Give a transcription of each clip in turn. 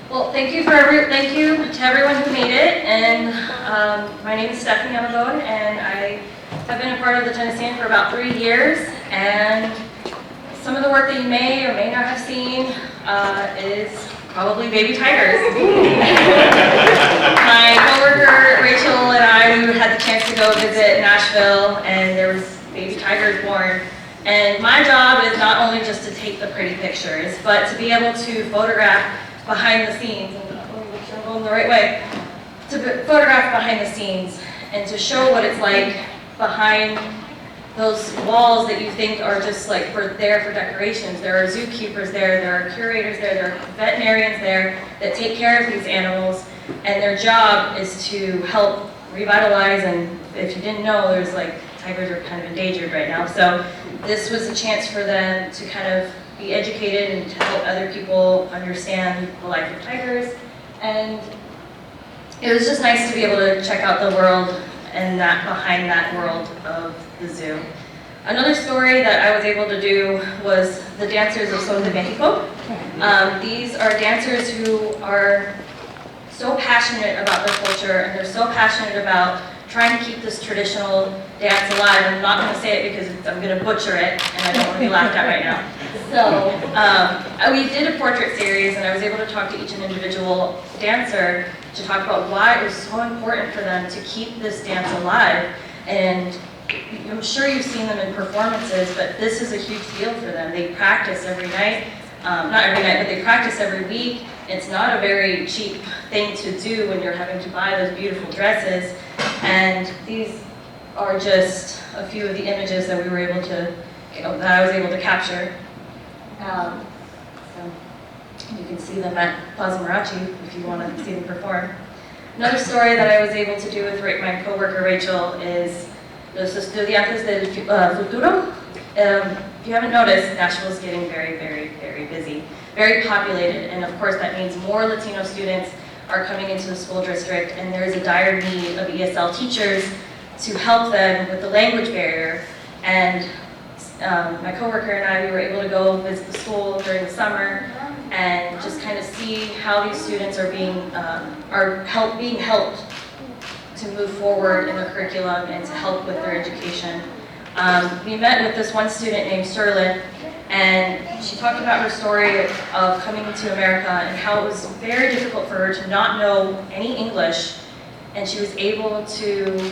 Well, thank you to everyone who made it. And my name is Stephanie Amagone, and I have been a part of the Tennessean for about 3 years. And some of the work that you may or may not have seen is probably baby tigers. My coworker Rachel and I, we had the chance to go visit Nashville, and there was baby tigers born. And my job is not only just to take the pretty pictures, but to be able to photograph behind the scenes, and let me make sure I'm going the right way, to photograph behind the scenes and to show what it's like behind those walls that you think are just like there for decorations. There are zookeepers there are curators there are veterinarians there that take care of these animals, and their job is to help revitalize. And if you didn't know, there's like tigers are kind of endangered right now, so this was a chance for them to kind of be educated and to help other people understand the life of tigers. And it was just nice to be able to check out the world and that behind that world of the zoo. Another story that I was able to do was the dancers of Son de Mexico. These are dancers who are so passionate about their culture, and they're so passionate about trying to keep this traditional dance alive. I'm not going to say it because I'm going to butcher it, and I don't want to be laughed at right now. So we did a portrait series, and I was able to talk to each individual dancer to talk about why it was so important for them to keep this dance alive. And I'm sure you've seen them in performances, but this is a huge deal for them. They practice every night. Not every night, but they practice every week. It's not a very cheap thing to do when you're having to buy those beautiful dresses. And these are just a few of the images that we were able to, that I was able to capture. So you can see them at Plaza Marachi if you want to see them perform. Another story that I was able to do with my coworker Rachel is Los Estudiantes del Futuro. If you haven't noticed, Nashville is getting very, very, very busy, very populated, and of course that means more Latino students are coming into the school district, and there is a dire need of ESL teachers to help them with the language barrier. And my coworker and I, we were able to go visit the school during the summer and just kind of see how these students are being helped to move forward in their curriculum and to help with their education. We met with this one student named Sterling, and she talked about her story of coming to America and how it was very difficult for her to not know any English, and she was able to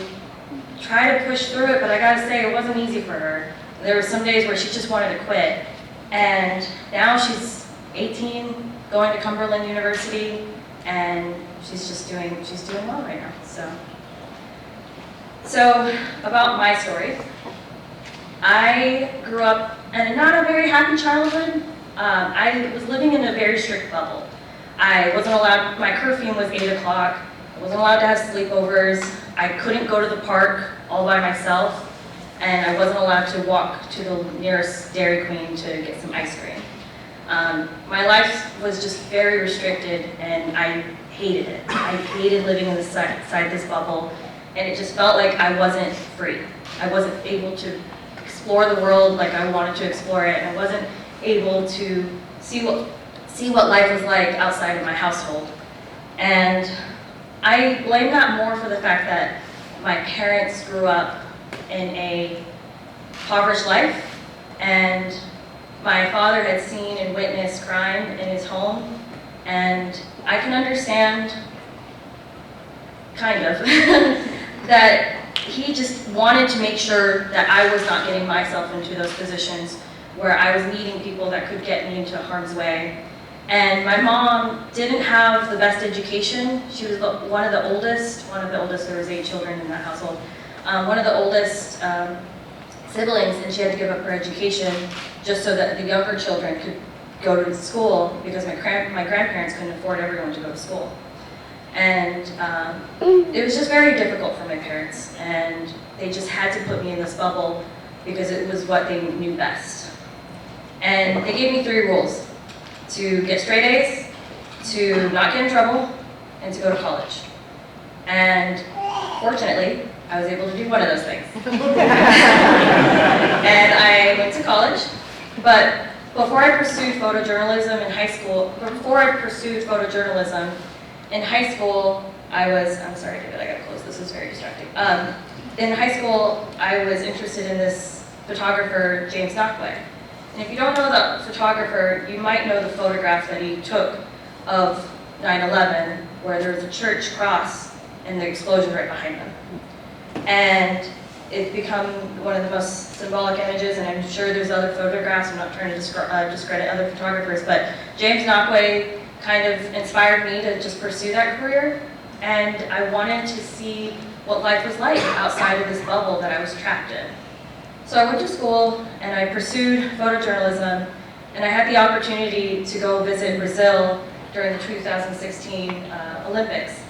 try to push through it, but I gotta say, it wasn't easy for her. There were some days where she just wanted to quit, and now she's 18, going to Cumberland University, and she's doing well right now. So about my story. I grew up in not a very happy childhood. I was living in a very strict bubble. I wasn't allowed, my curfew was 8 o'clock. I wasn't allowed to have sleepovers. I couldn't go to the park all by myself. And I wasn't allowed to walk to the nearest Dairy Queen to get some ice cream. My life was just very restricted, and I hated it. I hated living inside this bubble, and it just felt like I wasn't free. I wasn't able to explore the world like I wanted to explore it, and I wasn't able to see what life was like outside of my household. And I blame that more for the fact that my parents grew up in a impoverished life, and my father had seen and witnessed crime in his home, and I can understand, kind of, that he just wanted to make sure that I was not getting myself into those positions where I was meeting people that could get me into harm's way. And my mom didn't have the best education. She was one of the oldest, there was 8 children in that household, one of the oldest siblings, and she had to give up her education just so that the younger children could go to school, because my grandparents couldn't afford everyone to go to school. And it was just very difficult for my parents, and they just had to put me in this bubble because it was what they knew best. And they gave me 3 rules: to get straight A's, to not get in trouble, and to go to college. And fortunately, I was able to do one of those things. And I went to college, but before I pursued photojournalism in high school, I was, I'm sorry, David, I gotta close, this is very distracting. In high school, I was interested in this photographer, James Knockway. And if you don't know the photographer, you might know the photograph that he took of 9/11, where there was a church cross and the explosion right behind them. And it's become one of the most symbolic images, and I'm sure there's other photographs. I'm not trying to discredit other photographers, but James Knockway kind of inspired me to just pursue that career. And I wanted to see what life was like outside of this bubble that I was trapped in. So I went to school and I pursued photojournalism, and I had the opportunity to go visit Brazil during the 2016 Olympics.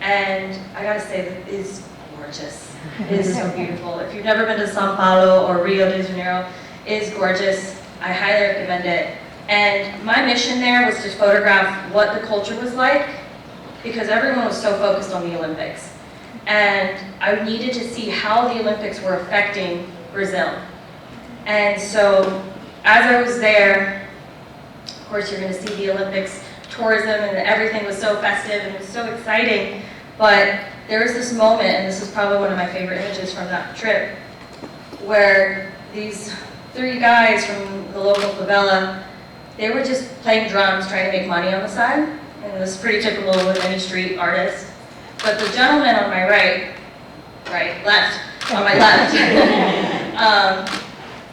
And I gotta say, it is gorgeous. It is so beautiful. If you've never been to Sao Paulo or Rio de Janeiro, it is gorgeous. I highly recommend it. And my mission there was to photograph what the culture was like, because everyone was so focused on the Olympics. And I needed to see how the Olympics were affecting Brazil. And so, as I was there, of course you're going to see the Olympics tourism, and everything was so festive and it was so exciting. But there was this moment, and this is probably one of my favorite images from that trip, where these 3 guys from the local favela, they were just playing drums, trying to make money on the side. And it was pretty typical with any street artist. But the gentleman on my on my left,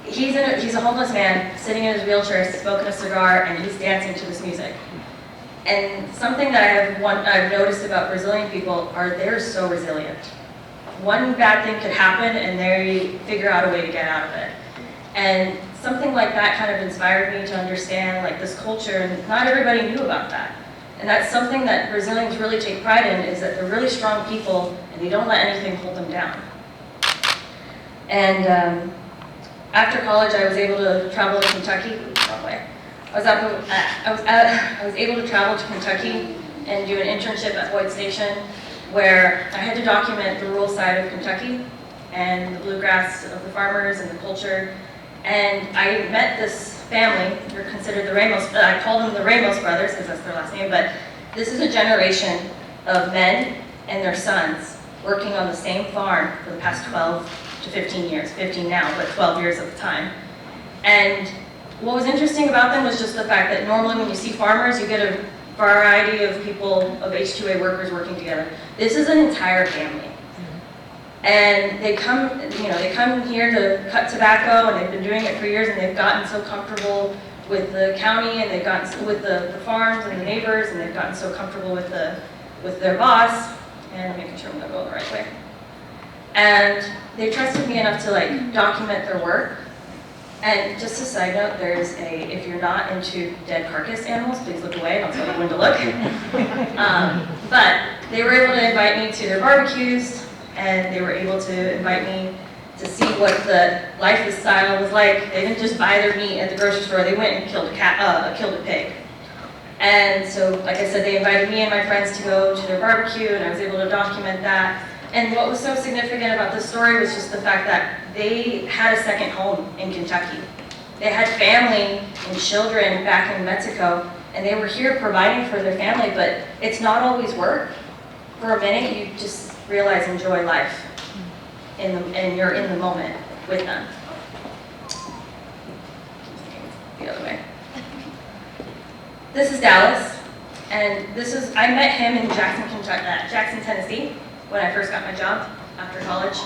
he's a homeless man sitting in his wheelchair, smoking a cigar, and he's dancing to this music. And something that I've noticed about Brazilian people are they're so resilient. One bad thing could happen and they figure out a way to get out of it. And something like that kind of inspired me to understand like this culture, and not everybody knew about that. And that's something that Brazilians really take pride in, is that they're really strong people and they don't let anything hold them down. And after college, I was able to travel to Kentucky. I was able to travel to Kentucky and do an internship at Boyd Station, where I had to document the rural side of Kentucky and the bluegrass of the farmers and the culture. And I met this family. They're considered the Ramos. I call them the Ramos brothers because that's their last name. But this is a generation of men and their sons working on the same farm for the past 12 to 15 years. 15 now, but 12 years at the time. And what was interesting about them was just the fact that normally when you see farmers, you get a variety of people, of H2A workers working together. This is an entire family. And they come here to cut tobacco, and they've been doing it for years, and they've gotten so comfortable with the county, and they've gotten with the farms and the neighbors, and they've gotten so comfortable with their boss, and making sure I'm going the right way. And they trusted me enough to like document their work. And just a side note, if you're not into dead carcass animals, please look away, and I'll tell you when to look. But they were able to invite me to their barbecues, and they were able to invite me to see what the lifestyle was like. They didn't just buy their meat at the grocery store, they went and killed a pig. And so, like I said, they invited me and my friends to go to their barbecue, and I was able to document that. And what was so significant about this story was just the fact that they had a second home in Kentucky. They had family and children back in Mexico, and they were here providing for their family, but it's not always work. For a minute, you just realize enjoy life, and you're in the moment with them. The other way. This is Dallas, and I met him in Jackson, Tennessee, when I first got my job after college.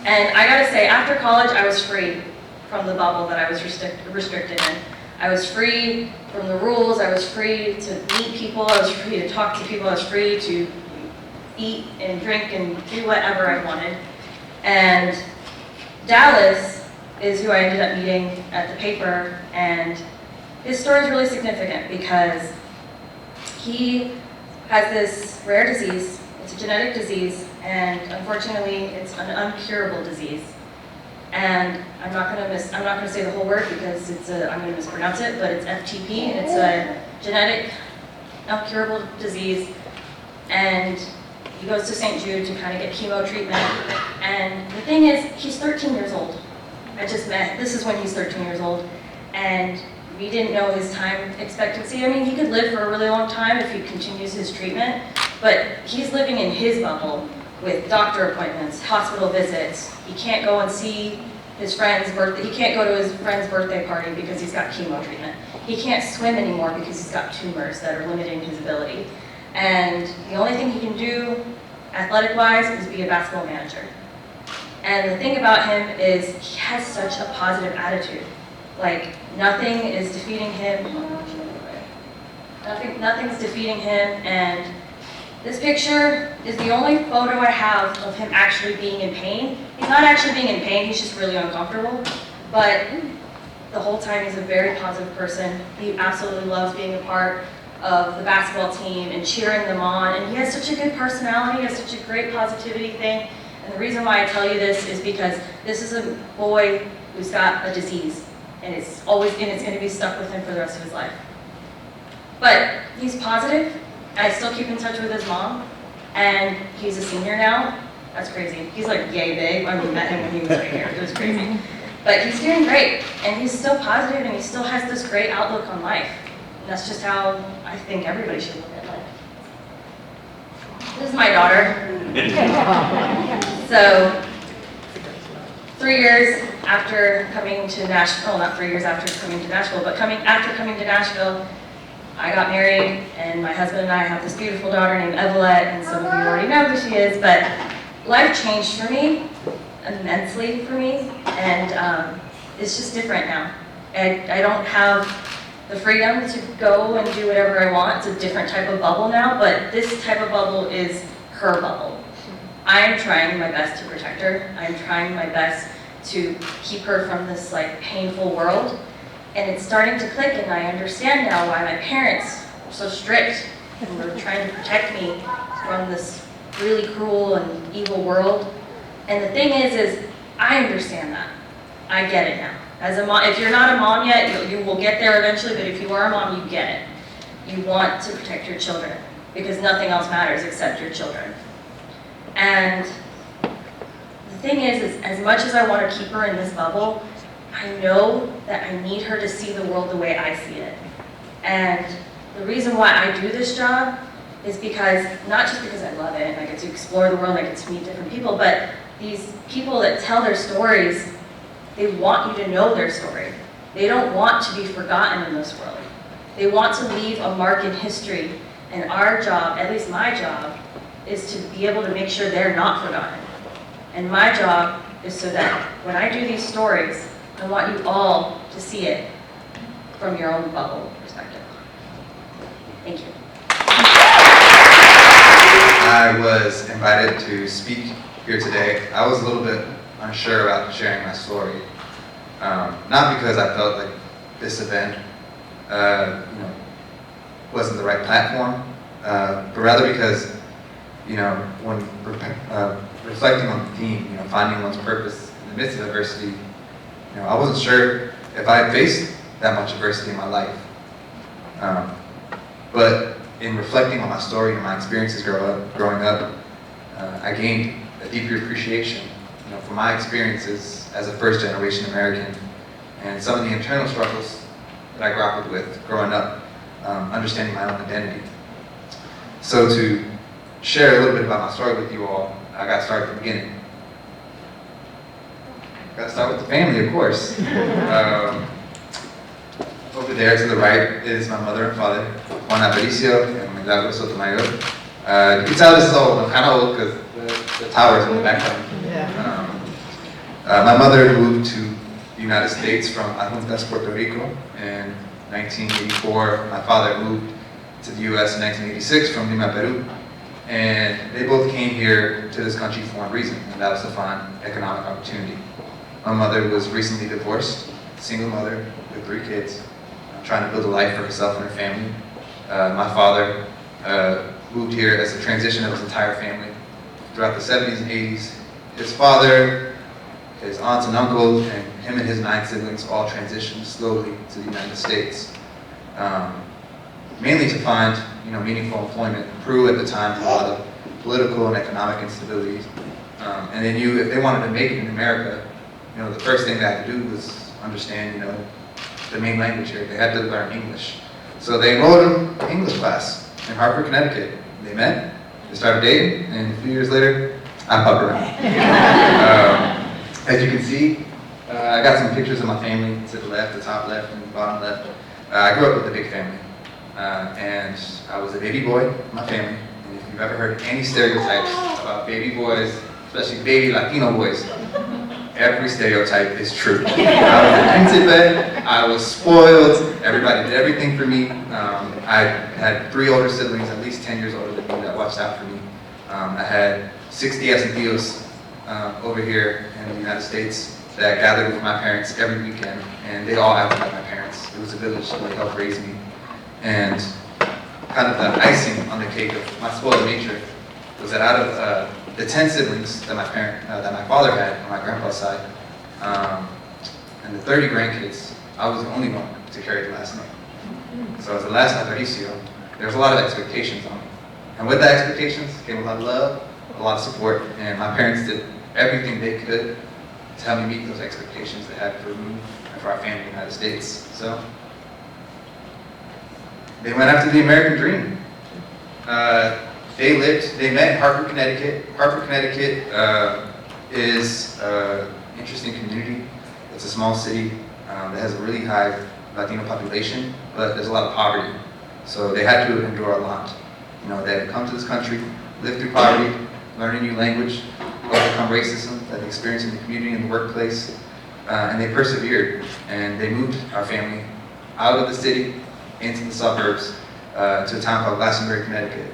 And I gotta say, after college, I was free from the bubble that I was restricted in. I was free from the rules, I was free to meet people, I was free to talk to people, I was free to eat and drink and do whatever I wanted. And Dallas is who I ended up meeting at the paper, and his story is really significant because he has this rare disease. It's a genetic disease, and unfortunately, it's an uncurable disease. And I'm not going to say the whole word because I'm going to mispronounce it, but it's FTP, and it's a genetic uncurable disease. And he goes to St. Jude to kind of get chemo treatment. And the thing is, he's 13 years old. This is when he's 13 years old. And We didn't know his time expectancy. I mean, he could live for a really long time if he continues his treatment, but he's living in his bubble with doctor appointments, hospital visits. He can't go and see his friend's birthday. He can't go to his friend's birthday party because he's got chemo treatment. He can't swim anymore because he's got tumors that are limiting his ability. And the only thing he can do, athletic-wise, is be a basketball manager. And the thing about him is he has such a positive attitude. Like, nothing is defeating him. Nothing's defeating him, and this picture is the only photo I have of him actually being in pain. He's not actually being in pain, he's just really uncomfortable. But the whole time he's a very positive person. He absolutely loves being a part of the basketball team and cheering them on. And he has such a good personality, he has such a great positivity thing. And the reason why I tell you this is because this is a boy who's got a disease. And it's going to be stuck with him for the rest of his life. But he's positive. I still keep in touch with his mom, and he's a senior now. That's crazy. He's like yay big. I met him when he was right here. It was crazy. But he's doing great, and he's still positive, and he still has this great outlook on life. And that's just how I think everybody should look at life. This is my daughter. So, 3 years after coming to Nashville, well, not 3 years after coming to Nashville, but after coming to Nashville, I got married, and my husband and I have this beautiful daughter named Evelette, and some of you already know who she is, but life changed for me, immensely for me, and it's just different now. I don't have the freedom to go and do whatever I want. It's a different type of bubble now, but this type of bubble is her bubble. I'm trying my best to protect her. I'm trying my best to keep her from this like painful world. And it's starting to click, and I understand now why my parents were so strict and were trying to protect me from this really cruel and evil world. And the thing is I understand that. I get it now. As a mom, if you're not a mom yet, you will get there eventually, but if you are a mom, you get it. You want to protect your children because nothing else matters except your children. And the thing is as much as I want to keep her in this bubble, I know that I need her to see the world the way I see it. And the reason why I do this job is because, not just because I love it and I get to explore the world and I get to meet different people, but these people that tell their stories, they want you to know their story. They don't want to be forgotten in this world. They want to leave a mark in history, and our job, at least my job, is to be able to make sure they're not forgotten. And my job is so that when I do these stories, I want you all to see it from your own bubble perspective. Thank you. I was invited to speak here today. I was a little bit unsure about sharing my story. Not because I felt like this event wasn't the right platform, but rather because, when reflecting on the theme, finding one's purpose in the midst of adversity, I wasn't sure if I had faced that much adversity in my life. But in reflecting on my story and my experiences growing up, I gained a deeper appreciation, for my experiences as a first-generation American and some of the internal struggles that I grappled with growing up, understanding my own identity. So to share a little bit about my story with you all, I got to start at the beginning. Got to start with the family, of course. Over there to the right is my mother and father, Juan Aparicio and Milagro Sotomayor. You can tell this is old. I'm kind of old because the tower's in the background. My mother moved to the United States from Adjuntas, Puerto Rico in 1984. My father moved to the U.S. in 1986 from Lima, Peru. And they both came here to this country for one reason, and that was to find economic opportunity. My mother was recently divorced, single mother with 3 kids, trying to build a life for herself and her family. My father moved here as a transition of his entire family throughout the 70s and 80s. His father, his aunts and uncles, and him and his 9 siblings all transitioned slowly to the United States, mainly to find meaningful employment. Peru at the time had a lot of political and economic instability, and they knew if they wanted to make it in America, the first thing they had to do was understand, the main language here. They had to learn English. So they enrolled him in English class in Hartford, Connecticut. They met, they started dating, and a few years later, I'm Papa Ram. As you can see, I got some pictures of my family to the left, the top left, and the bottom left. I grew up with a big family, and I was a baby boy in my family. And if you've ever heard any stereotypes about baby boys, especially baby Latino boys, every stereotype is true. I was a principe, I was spoiled, everybody did everything for me. I had 3 older siblings, at least 10 years older than me, that watched out for me. I had 6 tias and tios over here in the United States that gathered with my parents every weekend, and they all acted like my parents. It was a village that helped raise me. And kind of the icing on the cake of my spoiled nature was that out of the 10 siblings that my father had on my grandpa's side, and the 30 grandkids, I was the only one to carry the last name. So as the last natalicio, there was a lot of expectations on me. And with that expectations came a lot of love, a lot of support, and my parents did everything they could to help me meet those expectations they had for me and for our family in the United States. So they went after the American dream. They met in Hartford, Connecticut. Hartford, Connecticut is an interesting community. It's a small city that has a really high Latino population, but there's a lot of poverty. So they had to endure a lot. You know, they had to come to this country, live through poverty, learn a new language, overcome racism that they experienced in the community and the workplace, and they persevered. And they moved our family out of the city into the suburbs to a town called Glastonbury, Connecticut.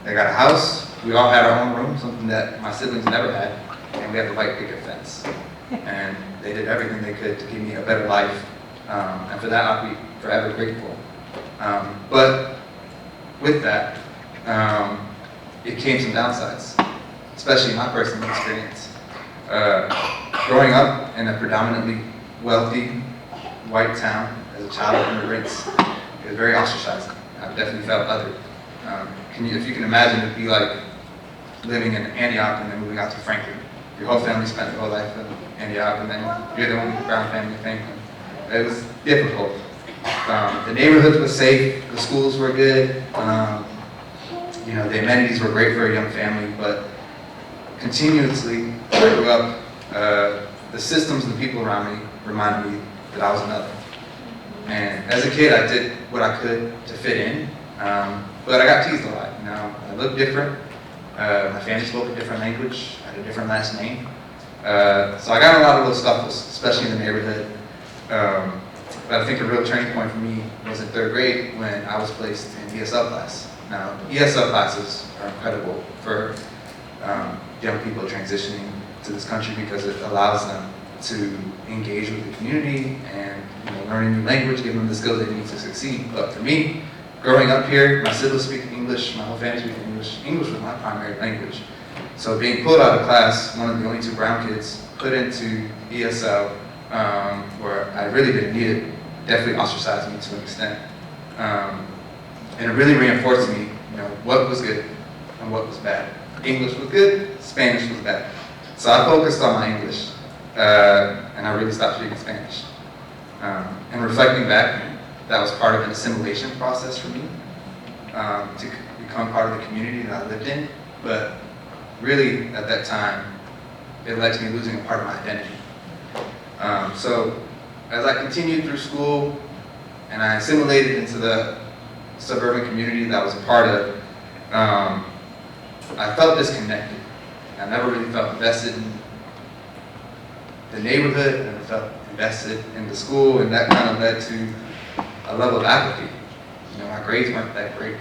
They got a house. We all had our own room, something that my siblings never had, and we had the white picket fence. And they did everything they could to give me a better life, and for that I'll be forever grateful. But with that, it came some downsides, especially my personal experience. Growing up in a predominantly wealthy white town as a child of immigrants, it was very ostracizing. I definitely felt othered. If you can imagine, it'd be like living in Antioch and then moving out to Franklin. Your whole family spent their whole life in Antioch, and then you're the only brown family in Franklin. It was difficult. The neighborhoods were safe, the schools were good, you know, the amenities were great for a young family, but continuously, I grew up, the systems and the people around me reminded me that I was another. And as a kid, I did what I could to fit in, but I got teased a lot. You know, I looked different. My family spoke a different language. I had a different last name. So I got in a lot of little scuffles, especially in the neighborhood. But I think a real turning point for me was in 3rd grade when I was placed in ESL class. Now, ESL classes are incredible for young people transitioning to this country because it allows them to engage with the community and, you know, learn a new language, give them the skills they need to succeed. But for me, growing up here, my siblings speaking English, my whole family speaking English. English was my primary language. So being pulled out of class, one of the only 2 brown kids, put into ESL, where I really didn't need it, definitely ostracized me to an extent. And it really reinforced me, you know, what was good and what was bad. English was good, Spanish was bad. So I focused on my English, and I really stopped speaking Spanish. And reflecting back, that was part of an assimilation process for me, to become part of the community that I lived in. But really, at that time, it led to me losing a part of my identity. So as I continued through school and I assimilated into the suburban community that I was a part of, I felt disconnected. I never really felt invested in the neighborhood, I never felt invested in the school, and that kind of led to a level of apathy. You know, my grades weren't that great.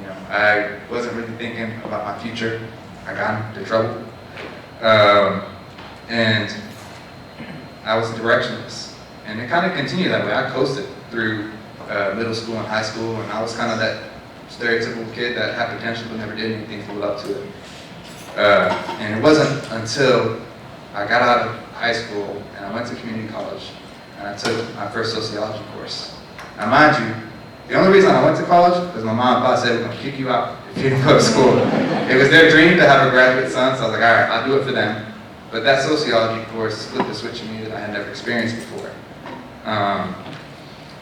You know, I wasn't really thinking about my future. I got into trouble. And I was directionless. And it kind of continued that way. I coasted through middle school and high school, and I was kind of that stereotypical kid that had potential but never did anything to live up to it. And it wasn't until I got out of high school and I went to community college and I took my first sociology course. Now mind you, the only reason I went to college was my mom and papa said, we're going to kick you out if you don't go to school. It was their dream to have a graduate son, so I was like, all right, I'll do it for them. But that sociology course flipped the switch in me that I had never experienced before.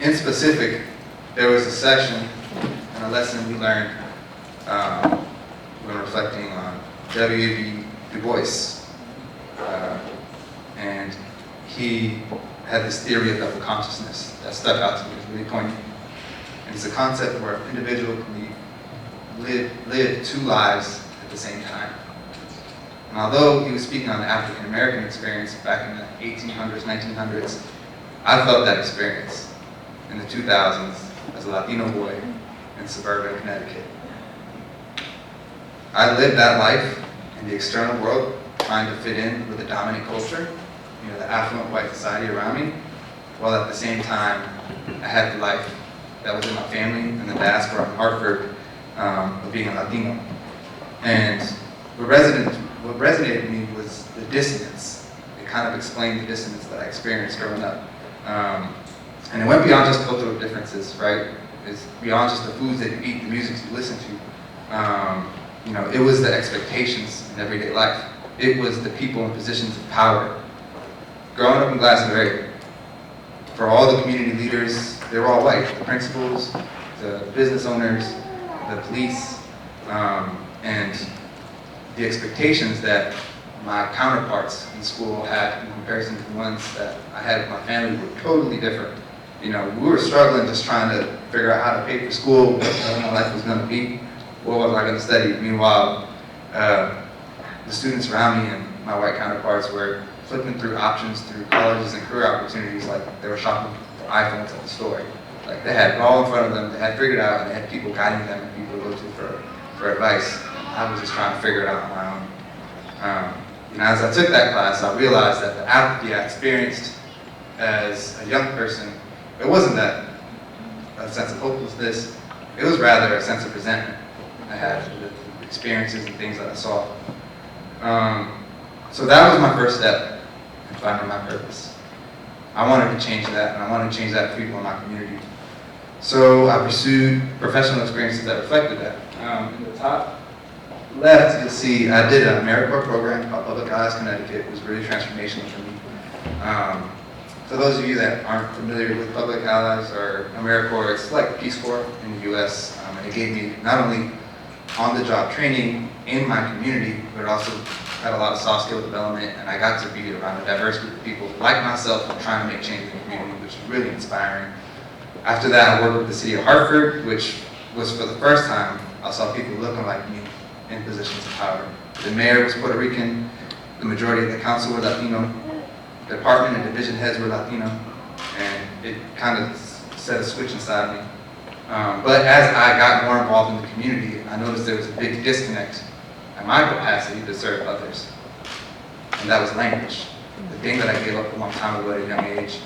In specific, there was a section and a lesson we learned when reflecting on W.E.B. Du Bois. And he had this theory of double consciousness that stuck out to me. It was really poignant. And it's a concept where an individual can live two lives at the same time. And although he was speaking on the African American experience back in the 1800s, 1900s, I felt that experience in the 2000s as a Latino boy in suburban Connecticut. I lived that life in the external world, trying to fit in with the dominant culture, the affluent white society around me, while at the same time, I had the life that was in my family and the diaspora in Hartford of being a Latino. And what resonated with me was the dissonance. It kind of explained the dissonance that I experienced growing up. And it went beyond just cultural differences, right? It's beyond just the foods that you eat, the music you listen to. It was the expectations in everyday life. It was the people in positions of power. Growing up in Glastonbury, for all the community leaders, they were all white. The principals, the business owners, the police, and the expectations that my counterparts in school had in comparison to the ones that I had with my family were totally different. We were struggling just trying to figure out how to pay for school, what my life was going to be, what was I going to study. Meanwhile, the students around me and my white counterparts were flipping through options through colleges and career opportunities like they were shopping for iPhones at the store. Like they had it all in front of them, they had figured it out, and they had people guiding them and people to go to for advice. I was just trying to figure it out on my own. As I took that class, I realized that the apathy I experienced as a young person, it wasn't that a sense of hopelessness, it was rather a sense of resentment I had for the experiences and things that I saw. So that was my first step in finding my purpose. I wanted to change that, and I wanted to change that for people in my community. So I pursued professional experiences that reflected that. In the top left, you'll see I did an AmeriCorps program called Public Allies Connecticut. It was really transformational for me. For those of you that aren't familiar with Public Allies or AmeriCorps, it's like Peace Corps in the US. And it gave me not only on-the-job training in my community, but it also had a lot of soft skill development, and I got to be around a diverse group of people like myself and trying to make change in the community, which was really inspiring. After that, I worked with the city of Hartford, which was for the first time I saw people looking like me in positions of power. The mayor was Puerto Rican, the majority of the council were Latino, the department and division heads were Latino, and it kind of set a switch inside me. But as I got more involved in the community, I noticed there was a big disconnect in my capacity to serve others. And that was language. The thing that I gave up a long time ago at a young age.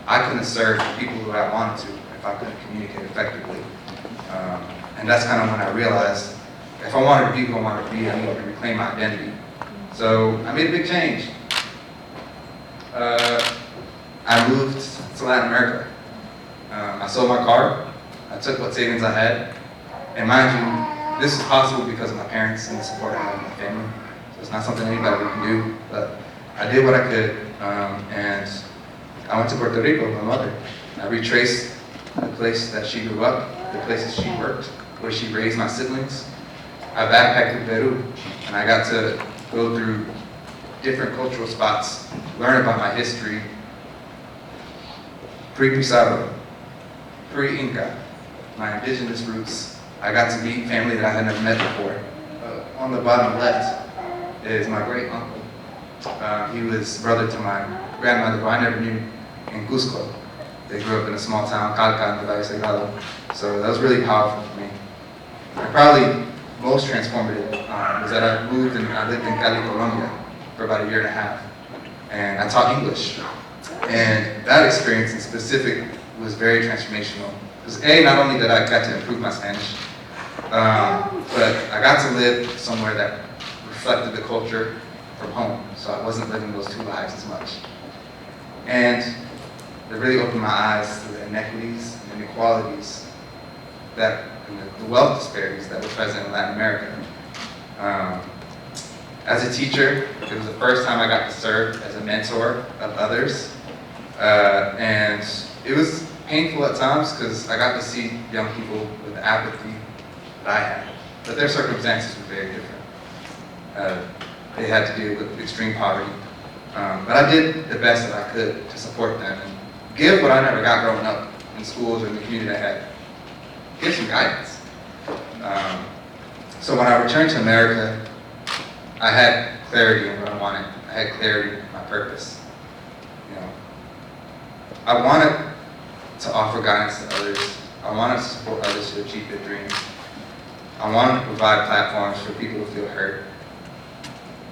I couldn't serve the people who I wanted to if I couldn't communicate effectively. And that's kind of when I realized if I wanted to be who I wanted to be, I needed to reclaim my identity. So I made a big change. I moved to Latin America. I sold my car. I took what savings I had. And mind you, this is possible because of my parents and the support I have in my family. So it's not something anybody can do, but I did what I could. And I went to Puerto Rico with my mother. I retraced the place that she grew up, the places she worked, where she raised my siblings. I backpacked to Peru, and I got to go through different cultural spots, learn about my history, pre-Pizarro, pre-Inca, my indigenous roots. I got to meet family that I had never met before. On the bottom left is my great uncle. He was brother to my grandmother, who I never knew, in Cusco. They grew up in a small town, Calca, in the Valle Sagrado. So that was really powerful for me. And probably most transformative was that I moved and I lived in Cali, Colombia for about a year and a half. And I taught English. And that experience in specific was very transformational. Because not only did I get to improve my Spanish, but I got to live somewhere that reflected the culture from home. So I wasn't living those two lives as much. And it really opened my eyes to the inequities and inequalities and the wealth disparities that were present in Latin America. As a teacher, it was the first time I got to serve as a mentor of others. And it was painful at times because I got to see young people with the apathy that I had, but their circumstances were very different. They had to deal with extreme poverty, but I did the best that I could to support them and give what I never got growing up in schools or in the community I had. Give some guidance. So when I returned to America, I had clarity in what I wanted. I had clarity in my purpose. I wanted to offer guidance to others. I wanted to support others to achieve their dreams. I wanted to provide platforms for people who feel hurt.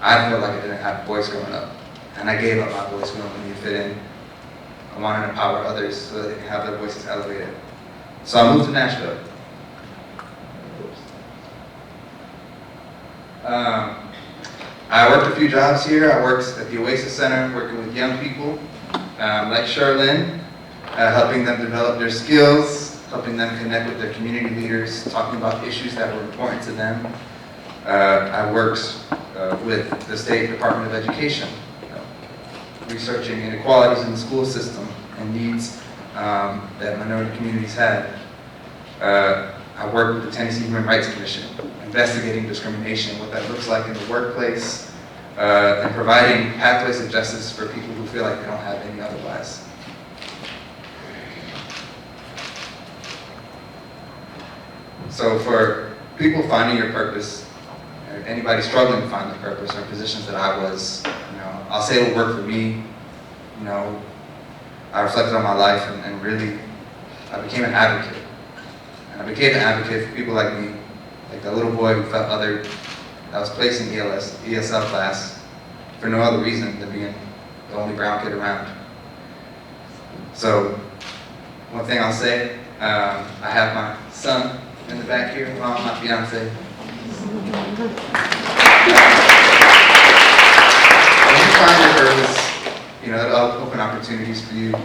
I felt like I didn't have a voice growing up, and I gave up my voice when I wanted to fit in. I wanted to empower others so that they can have their voices elevated. So I moved to Nashville. I worked a few jobs here. I worked at the Oasis Center, working with young people, like Charlene, helping them develop their skills, helping them connect with their community leaders, talking about issues that were important to them. I worked with the State Department of Education, researching inequalities in the school system and needs that minority communities had. I worked with the Tennessean Human Rights Commission, investigating discrimination, what that looks like in the workplace, and providing pathways of justice for people who feel like they don't have any otherwise. So for people finding your purpose, or anybody struggling to find their purpose, or positions that I was, I'll say it would work for me. I reflected on my life and really, I became an advocate. And I became an advocate for people like me, like that little boy who felt othered, that was placed in ESL class for no other reason than being the only brown kid around. So, one thing I'll say, I have my son in the back here, my fiance. When you find your purpose, it'll open opportunities for you.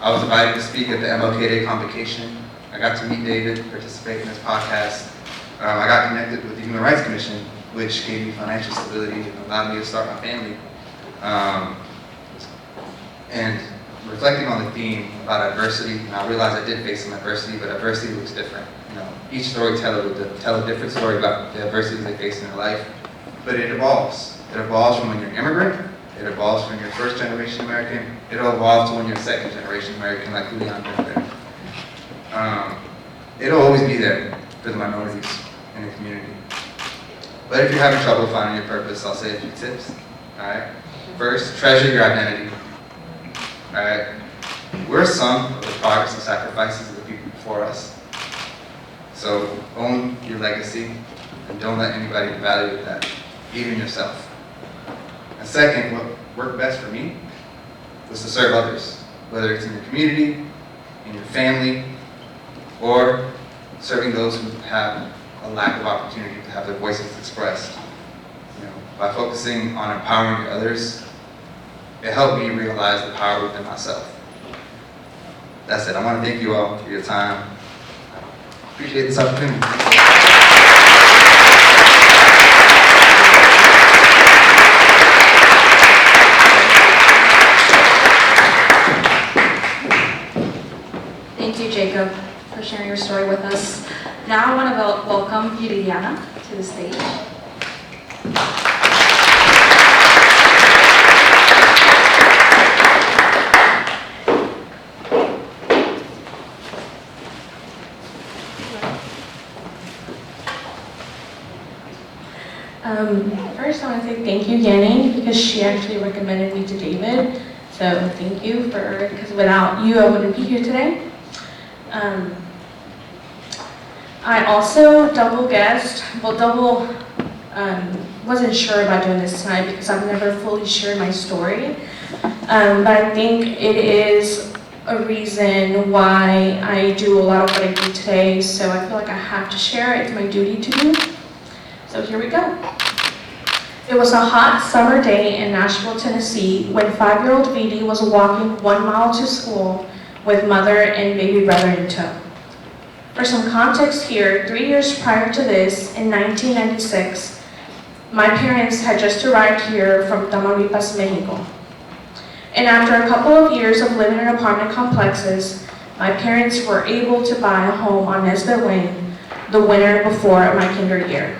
I was invited to speak at the MLK Day convocation. I got to meet David, participate in his podcast. I got connected with the Human Rights Commission, which gave me financial stability and allowed me to start my family. And reflecting on the theme about adversity, I realized I did face some adversity, but adversity looks different. Each storyteller would tell a different story about the adversities they face in their life, but it evolves. It evolves from when you're an immigrant. It evolves from when you're first generation American. It'll evolve to when you're second generation American, like Julian did there. It'll always be there for the minorities in the community. But if you're having trouble finding your purpose, I'll say a few tips. All right. First, treasure your identity. All right. We're a sum of the progress and sacrifices of the people before us. So own your legacy and don't let anybody devalue that, even yourself. And second, what worked best for me was to serve others, whether it's in your community, in your family, or serving those who have a lack of opportunity to have their voices expressed. By focusing on empowering others, it helped me realize the power within myself. That's it. I want to thank you all for your time. I appreciate this opportunity. Thank you, Jacob, for sharing your story with us. Now I want to welcome Viridiana to the stage. First, I want to say thank you, Yanni, because she actually recommended me to David. So thank you because without you, I wouldn't be here today. I also wasn't sure about doing this tonight because I've never fully shared my story. But I think it is a reason why I do a lot of what I do today. So I feel like I have to share it. It's my duty to do. So here we go. It was a hot summer day in Nashville, Tennessee, when 5-year-old Vidi was walking 1 mile to school with mother and baby brother in tow. For some context here, 3 years prior to this, in 1996, my parents had just arrived here from Tamaulipas, Mexico. And after a couple of years of living in apartment complexes, My parents were able to buy a home on Nashville Lane the winter before my kinder year.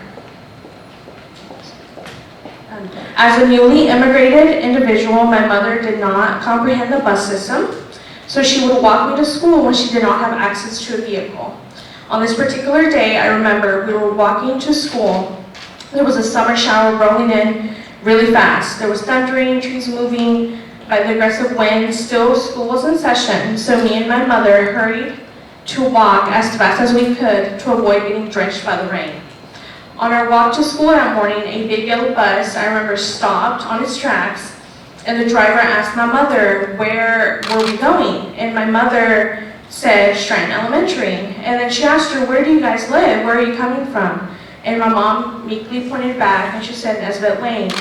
As a newly immigrated individual, my mother did not comprehend the bus system, so she would walk me to school when she did not have access to a vehicle. On this particular day, I remember we were walking to school. There was a summer shower rolling in really fast. There was thundering, trees moving by the aggressive wind. Still, school was in session, so me and my mother hurried to walk as fast as we could to avoid getting drenched by the rain. On our walk to school that morning, a big yellow bus, I remember, stopped on its tracks, and the driver asked my mother, where were we going? And my mother said, Stratton Elementary. And then she asked her, where do you guys live? Where are you coming from? And my mom meekly pointed back, and she said, Nashville Lane.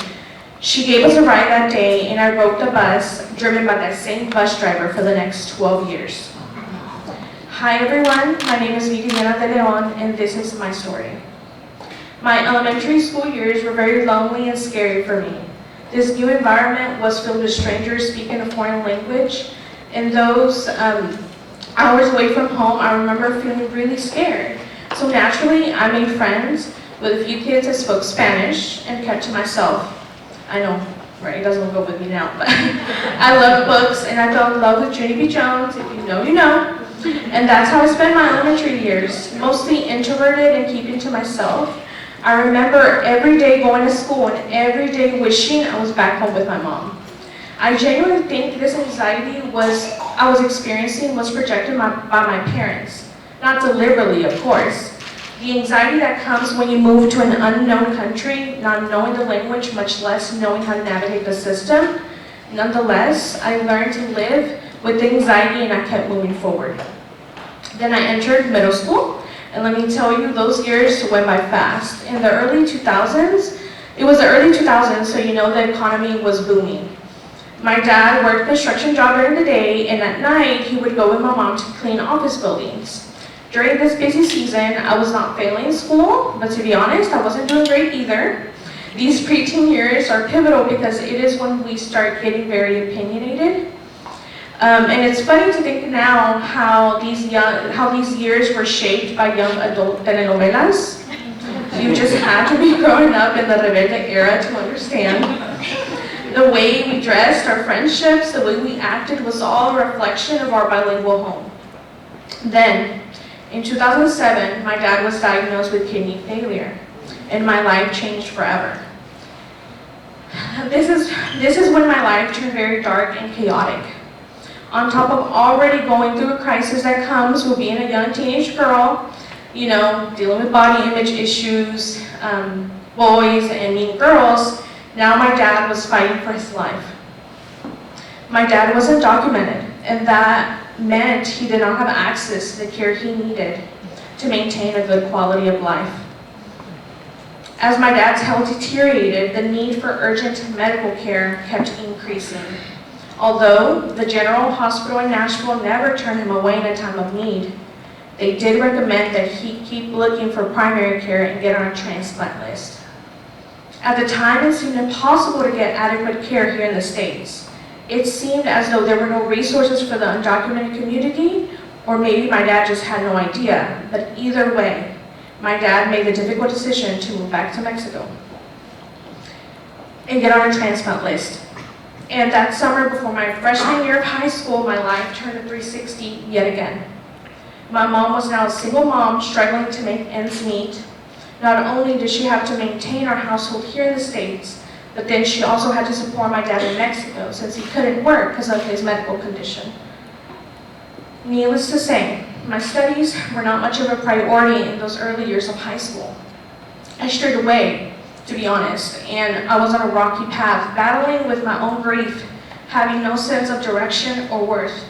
She gave us a ride that day, and I rode the bus, driven by that same bus driver for the next 12 years. Hi everyone, my name is Viviana de Leon, and this is my story. My elementary school years were very lonely and scary for me. This new environment was filled with strangers speaking a foreign language, and those hours away from home, I remember feeling really scared. So naturally, I made friends with a few kids that spoke Spanish and kept to myself. I know, right, it doesn't go with me now, but I love books, and I fell in love with Junie B. Jones. If you know, you know. And that's how I spent my elementary years, mostly introverted and keeping to myself. I remember every day going to school and every day wishing I was back home with my mom. I genuinely think this anxiety I was experiencing was projected by my parents. Not deliberately, of course. The anxiety that comes when you move to an unknown country, not knowing the language, much less knowing how to navigate the system. Nonetheless, I learned to live with the anxiety, and I kept moving forward. Then I entered middle school. And let me tell you, those years went by fast. In the early 2000s, it was the early 2000s, so you know the economy was booming. My dad worked a construction job during the day, and at night, he would go with my mom to clean office buildings. During this busy season, I was not failing school, but to be honest, I wasn't doing great either. These preteen years are pivotal because it is when we start getting very opinionated. And it's funny to think now how these years were shaped by young adult telenovelas. You just had to be growing up in the Rebelde era to understand. The way we dressed, our friendships, the way we acted was all a reflection of our bilingual home. Then, in 2007, my dad was diagnosed with kidney failure, and my life changed forever. This is when my life turned very dark and chaotic. On top of already going through a crisis that comes with being a young teenage girl, you know, dealing with body image issues, boys and mean girls, now my dad was fighting for his life. My dad wasn't documented, and that meant he did not have access to the care he needed to maintain a good quality of life. As my dad's health deteriorated, the need for urgent medical care kept increasing. Although the General Hospital in Nashville never turned him away in a time of need, they did recommend that he keep looking for primary care and get on a transplant list. At the time, it seemed impossible to get adequate care here in the States. It seemed as though there were no resources for the undocumented community, or maybe my dad just had no idea. But either way, my dad made the difficult decision to move back to Mexico and get on a transplant list. And that summer before my freshman year of high school, my life turned a 360 yet again. My mom was now a single mom struggling to make ends meet. Not only did she have to maintain our household here in the States, but then she also had to support my dad in Mexico since he couldn't work because of his medical condition. Needless to say, my studies were not much of a priority in those early years of high school. I strayed away, to be honest, and I was on a rocky path, battling with my own grief, having no sense of direction or worth.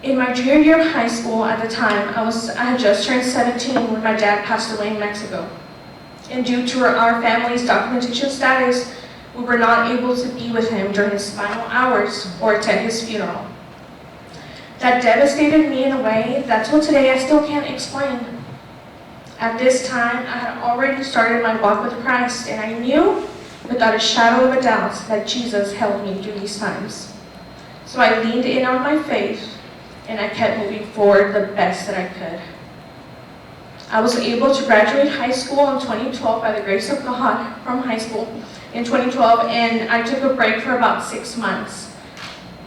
In my junior year of high school at the time, I had just turned 17 when my dad passed away in Mexico. And due to our family's documentation status, we were not able to be with him during his final hours or attend his funeral. That devastated me in a way that's what today I still can't explain. At this time, I had already started my walk with Christ, and I knew without a shadow of a doubt that Jesus held me through these times. So I leaned in on my faith and I kept moving forward the best that I could. I was able to graduate high school in 2012 by the grace of God from high school in 2012, and I took a break for about 6 months.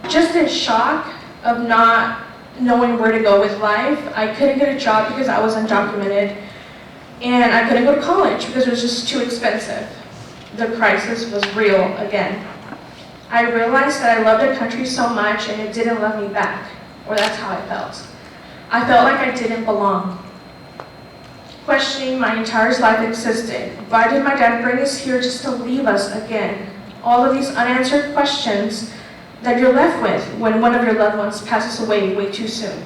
Just in shock of not knowing where to go with life. I couldn't get a job because I was undocumented, and I couldn't go to college because it was just too expensive. The crisis was real again. I realized that I loved the country so much and it didn't love me back, or that's how I felt. I felt like I didn't belong. Questioning my entire life existed. Why did my dad bring us here just to leave us again? All of these unanswered questions that you're left with when one of your loved ones passes away way too soon.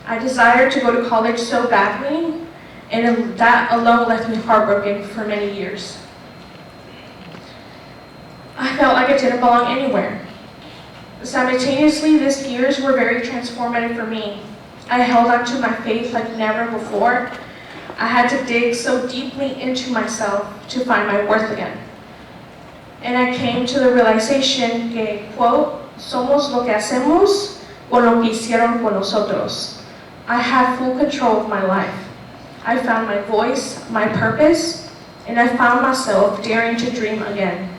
I desired to go to college so badly, and that alone left me heartbroken for many years. I felt like I didn't belong anywhere. Simultaneously, these years were very transformative for me. I held on to my faith like never before. I had to dig so deeply into myself to find my worth again. And I came to the realization que, quote, somos lo que hacemos con lo que hicieron con nosotros. I had full control of my life. I found my voice, my purpose, and I found myself daring to dream again.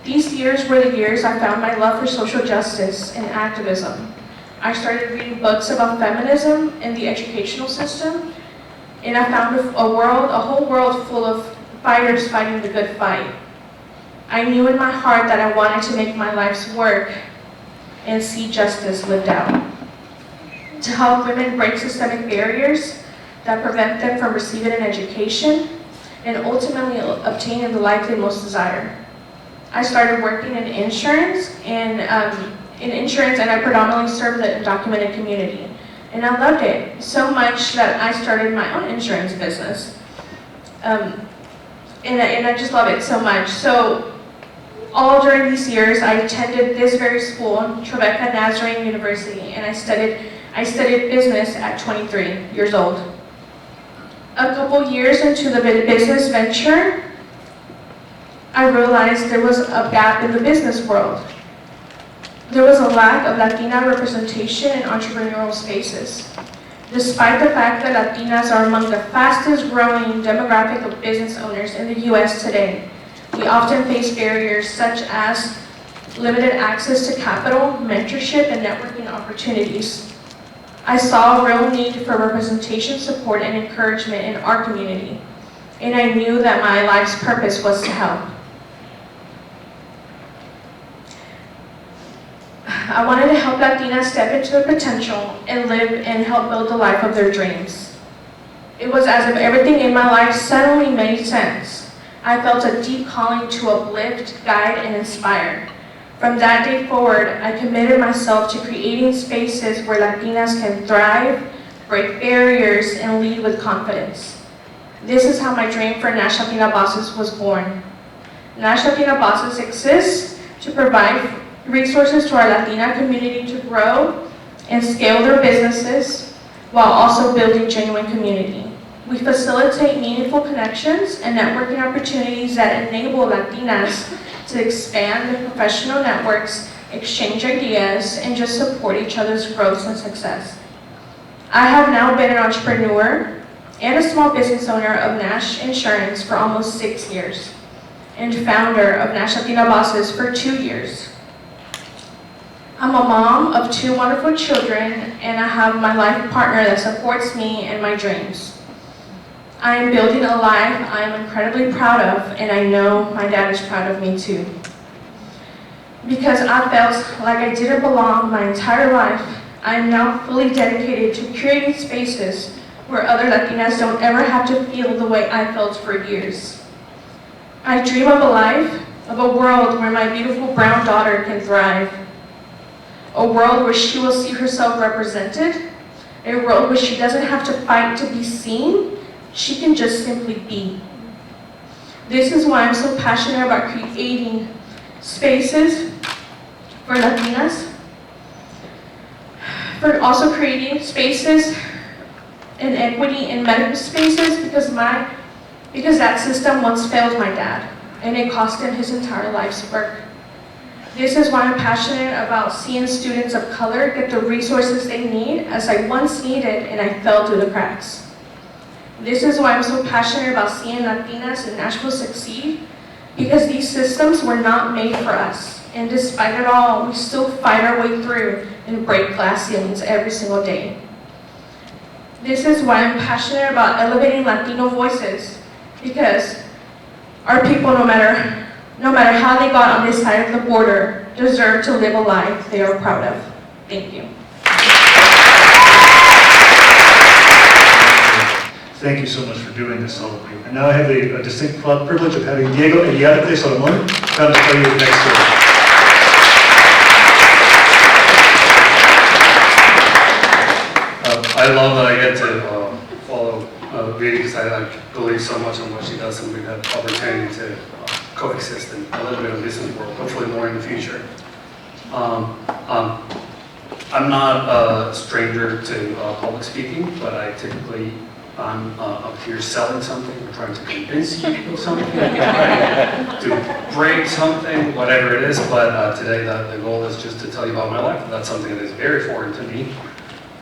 These years were the years I found my love for social justice and activism. I started reading books about feminism and the educational system, and I found a whole world full of fighters fighting the good fight. I knew in my heart that I wanted to make my life's work and see justice lived out. To help women break systemic barriers that prevent them from receiving an education and ultimately obtaining the life they most desire. I started working in insurance, and I predominantly served the undocumented community. And I loved it so much that I started my own insurance business. And I just love it so much. So all during these years, I attended this very school, Tribeca Nazarene University, and I studied business at 23 years old. A couple years into the business venture, I realized there was a gap in the business world. There was a lack of Latina representation in entrepreneurial spaces. Despite the fact that Latinas are among the fastest growing demographic of business owners in the US today, we often face barriers such as limited access to capital, mentorship, and networking opportunities. I saw a real need for representation, support, and encouragement in our community, and I knew that my life's purpose was to help. I wanted to help Latinas step into their potential and live and help build the life of their dreams. It was as if everything in my life suddenly made sense. I felt a deep calling to uplift, guide, and inspire. From that day forward, I committed myself to creating spaces where Latinas can thrive, break barriers, and lead with confidence. This is how my dream for Nash Latina Bosses was born. Nash Latina Bosses exists to provide resources to our Latina community to grow and scale their businesses while also building genuine community. We facilitate meaningful connections and networking opportunities that enable Latinas to expand their professional networks, exchange ideas, and just support each other's growth and success. I have now been an entrepreneur and a small business owner of Nash Insurance for almost 6 years, and founder of Nash Latina Bosses for 2 years. I'm a mom of 2 wonderful children, and I have my life partner that supports me and my dreams. I am building a life I am incredibly proud of, and I know my dad is proud of me too. Because I felt like I didn't belong my entire life, I am now fully dedicated to creating spaces where other Latinas don't ever have to feel the way I felt for years. I dream of a life, of a world where my beautiful brown daughter can thrive. A world where she will see herself represented. A world where she doesn't have to fight to be seen. She can just simply be. This is why I'm so passionate about creating spaces for Latinas, for also creating spaces and equity in medical spaces because that system once failed my dad and it cost him his entire life's work. This is why I'm passionate about seeing students of color get the resources they need, as I once needed and I fell through the cracks. This is why I'm so passionate about seeing Latinas in Nashville succeed, because these systems were not made for us. And despite it all, we still fight our way through and break glass ceilings every single day. This is why I'm passionate about elevating Latino voices, because our people, no matter how they got on this side of the border, deserve to live a life they are proud of. Thank you. Thank you so much for doing this, all of you. And now I have the distinct privilege of having Diego Eliade Solomon come to tell you the next story. I love that I get to follow Viri because I believe so much in what she does, and we've had the opportunity to coexist in a little bit of the business world, hopefully more in the future. I'm not a stranger to public speaking, but I'm up here selling something, or trying to convince you of something, to break something, whatever it is. But today the goal is just to tell you about my life. That's something that is very foreign to me.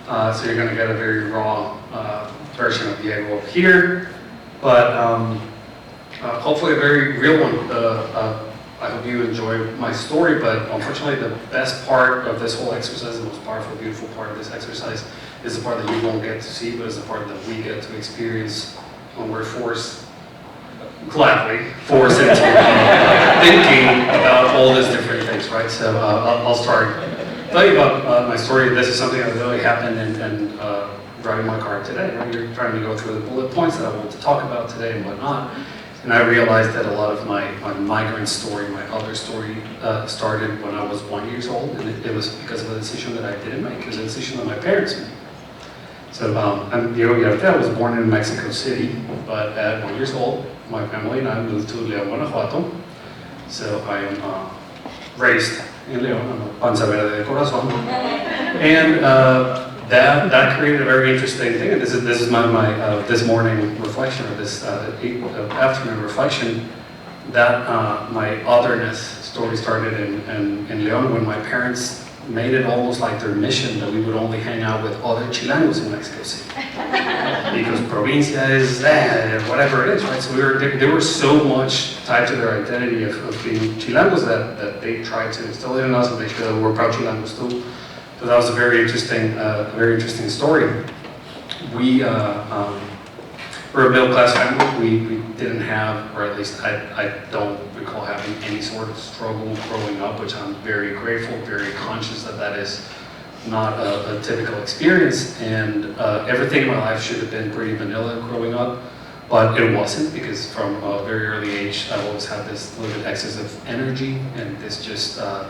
So you're going to get a very raw version of Diego up here, but hopefully a very real one. I hope you enjoy my story, but unfortunately the best part of this whole exercise, the most powerful, beautiful part of this exercise, is the part that you won't get to see, but is the part that we get to experience when we're gladly forced into thinking about all these different things, right? So I'll start. Tell you about my story. This is something that really happened in driving my car today. Right? You're trying to go through the bullet points that I want to talk about today and whatnot. And I realized that a lot of my migrant story, my other story, started when I was 1 year old, and it was because of a decision that I didn't make. It was a decision that my parents made. So I'm Diego Eliade. I was born in Mexico City, but at 1 year old, my family and I moved to León, Guanajuato. So I am raised in León, I'm a panza verde de corazón. And that created a very interesting thing, and this is my this morning reflection, or this afternoon reflection, that my otherness story started in León when my parents made it almost like their mission that we would only hang out with other Chilangos in Mexico City. Because provincia is whatever it is, right? So they were so much tied to their identity of being Chilangos that they tried to instill it in us, and they feel we're proud Chilangos too. So that was a very interesting story. We're a middle-class family. We didn't have, or at least I don't recall having any sort of struggle growing up, which I'm very grateful, very conscious that is not a typical experience. And everything in my life should have been pretty vanilla growing up, but it wasn't, because from a very early age, I've always had this little bit excess of energy, and this just, I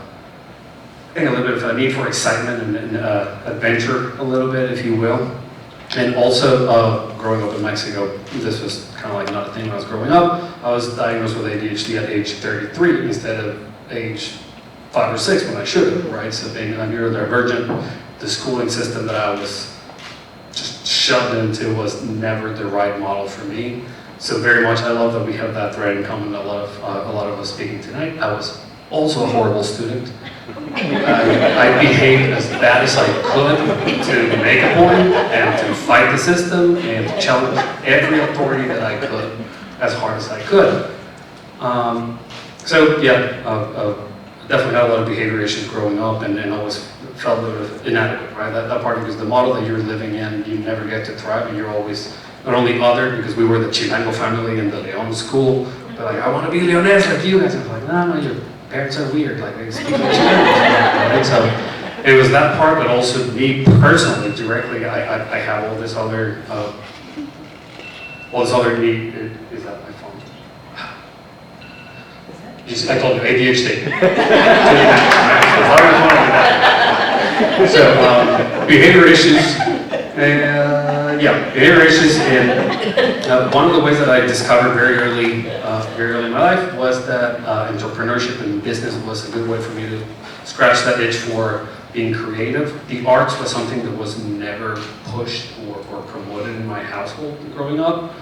think a little bit of a need for excitement and adventure, a little bit, if you will. And also, growing up in Mexico, this was kind of like not a thing when I was growing up. I was diagnosed with ADHD at age 33 instead of age 5 or 6 when I should have, right? So being a neurodivergent, the schooling system that I was just shoved into was never the right model for me. So very much, I love that we have that thread in common. A lot of us speaking tonight. I was also a horrible student. I behaved as bad as I could to make a point and to fight the system and to challenge every authority that I could as hard as I could. So yeah, definitely had a lot of behavior issues growing up, and always felt a little inadequate, right? That part, because the model that you're living in, you never get to thrive, and you're always not only other, because we were the Chilango family in the León school, but like, I want to be Leonese like you guys. I was like, no, your parents are weird, like they speak Chilango, right? So it was that part, but also me personally, directly, I have all this other need. Is that my phone? I told you, ADHD. So, behavior issues, behavior issues, and one of the ways that I discovered very early in my life was that entrepreneurship and business was a good way for me to scratch that itch for being creative. The arts was something that was never pushed or promoted in my household growing up.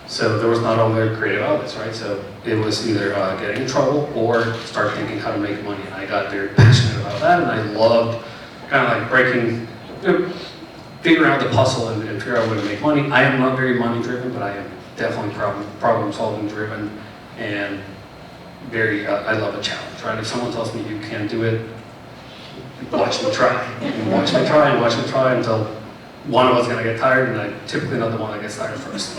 So there was not other creative outlets, right? So it was either getting in trouble or start thinking how to make money. And I got very passionate about that, and I loved kind of like breaking, figuring out the puzzle and figure out a way to make money. I am not very money driven, but I am definitely problem solving driven, and very, I love a challenge, right? If someone tells me you can't do it, watch me try. And watch me try and watch me try until one of us is going to get tired, and I'm typically not the one that gets tired first.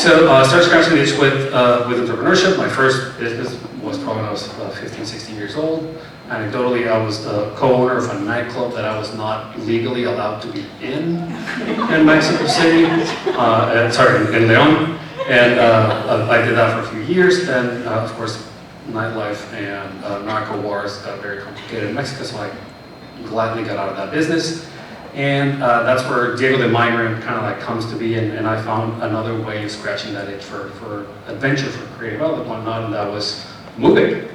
So started scratching the itch with entrepreneurship. My first business was probably when I was 15, 16 years old. Anecdotally, I was the co-owner of a nightclub that I was not legally allowed to be in Mexico City, in Leon. And I did that for a few years. Then, of course, nightlife and narco wars got very complicated in Mexico, so I gladly got out of that business. And that's where Diego the Migrant kind of like comes to be, and I found another way of scratching that itch for adventure, for creative outlet, whatnot, and that was moving.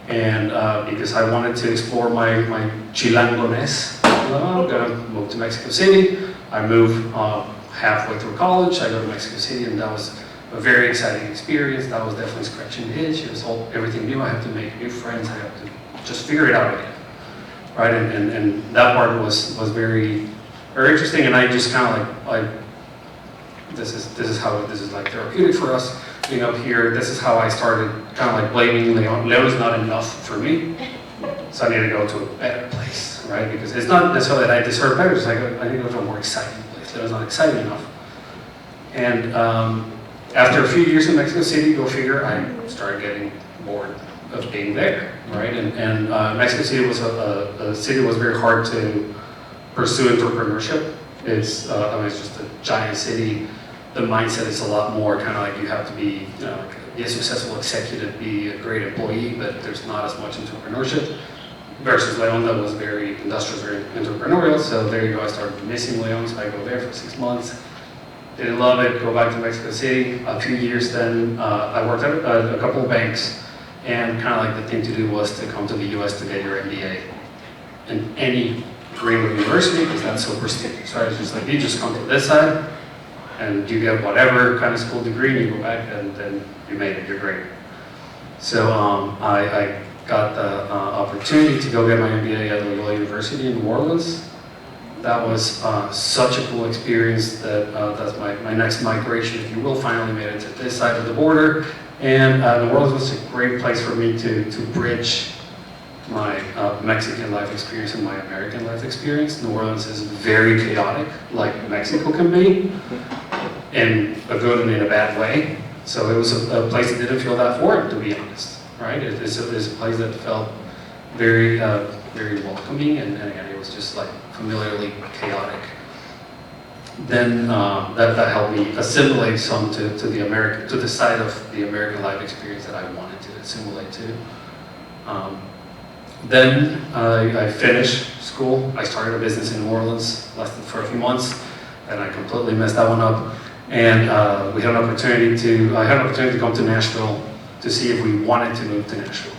And because I wanted to explore my chilangoness, I'm gonna move to Mexico City. I moved halfway through college, I go to Mexico City, and that was a very exciting experience. That was definitely scratching the itch. It was everything new. I have to make new friends. I have to just figure it out again. Right, and that part was very interesting, and I just kind of like this is like therapeutic for us being up here. This is how I started kind of like blaming Leon. Leon is not enough for me, so I need to go to a better place, right? Because it's not necessarily that I deserve better. It's like I need to go to a more exciting place. Leon's not exciting enough. And after a few years in Mexico City, go figure, I started getting bored of being there, right? And Mexico City was a city that was very hard to pursue entrepreneurship. It's it's just a giant city. The mindset is a lot more kind of like you have to be, be a successful executive, be a great employee, but there's not as much entrepreneurship. Versus Leon, that was very industrial, very entrepreneurial. So there you go. I started missing Leon, so I go there for 6 months. Didn't love it. Go back to Mexico City. A few years then, I worked at a couple of banks. And kind of like the thing to do was to come to the US to get your MBA in any Greenwood University, because that's so prestigious, right? It's just like, you just come to this side, and you get whatever kind of school degree, and you go back, and then you made it, you're great. So I got the opportunity to go get my MBA at Loyola University in New Orleans. That was such a cool experience that that's my next migration, if you will. Finally made it to this side of the border. And New Orleans was a great place for me to bridge my Mexican life experience and my American life experience. New Orleans is very chaotic, like Mexico can be, in a good and in a bad way. So it was a place that didn't feel that foreign, to be honest, right? It's a place that felt very, very welcoming, and again, it was just like familiarly chaotic. Then that helped me assimilate some to the side of the American life experience that I wanted to assimilate to. Then I finished school. I started a business in New Orleans, lasted for a few months, and I completely messed that one up. And I had an opportunity to come to Nashville to see if we wanted to move to Nashville.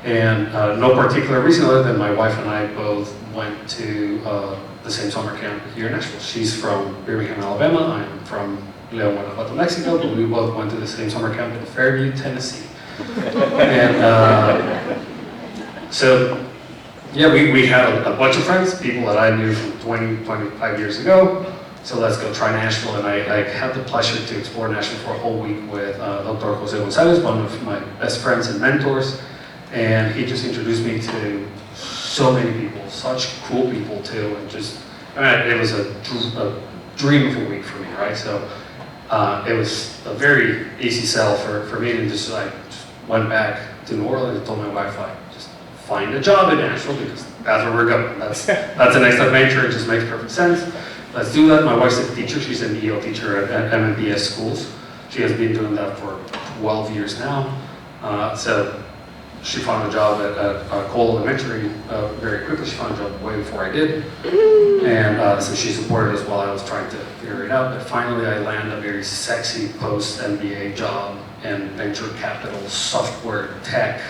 And no particular reason other than my wife and I both went to the same summer camp here in Nashville. She's from Birmingham, Alabama. I'm from Leon, Guanajuato, Mexico, but we both went to the same summer camp in Fairview, Tennessee. And so, yeah, we had a bunch of friends, people that I knew from 20, 25 years ago. So let's go try Nashville. And I had the pleasure to explore Nashville for a whole week with Dr. Jose Gonzalez, one of my best friends and mentors. And he just introduced me to so many people, such cool people too, and it was a dream of a week for me, right? So it was a very easy sell for me to just went back to New Orleans and told my wife, just find a job in Nashville because that's where we're going. That's the next adventure. It just makes perfect sense. Let's do that. My wife's a teacher. She's an EO teacher at MMBS schools. She has been doing that for 12 years now. So she found a job at Cole Elementary very quickly. She found a job way before I did. And so she supported us while I was trying to figure it out. But finally I landed a very sexy post-MBA job in venture capital, software, tech,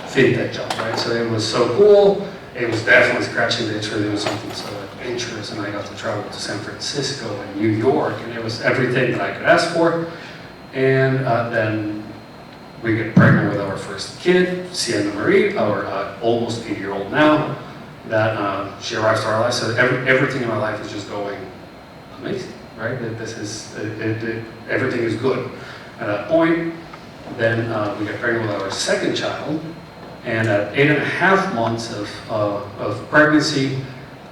fintech job, right? So it was so cool. It was definitely scratching the itch for doing something. So adventurous, and I got to travel to San Francisco and New York, and it was everything that I could ask for. And then we get pregnant with our first kid, Sienna Marie, our almost 8-year-old now, that she arrives to our life. So everything in my life is just going amazing, right? This is, everything is good. At that point, then we get pregnant with our second child, and at 8.5 months of pregnancy,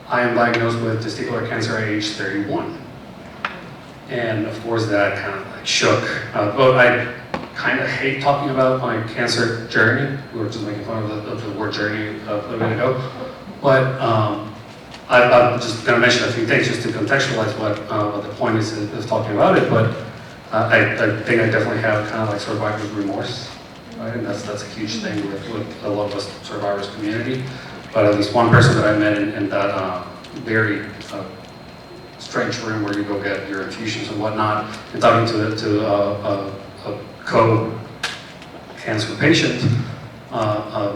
I am diagnosed with testicular cancer at age 31. And of course that kind of like shook. But I kind of hate talking about my cancer journey. We were just making fun of the word journey a minute ago. But I'm just going to mention a few things just to contextualize what the point is of talking about it. But I think I definitely have kind of like survivor's remorse, right? And that's a huge thing with a lot of us survivors community. But at least one person that I met in that very strange room where you go get your infusions and whatnot, and talking to a co-cancer patient,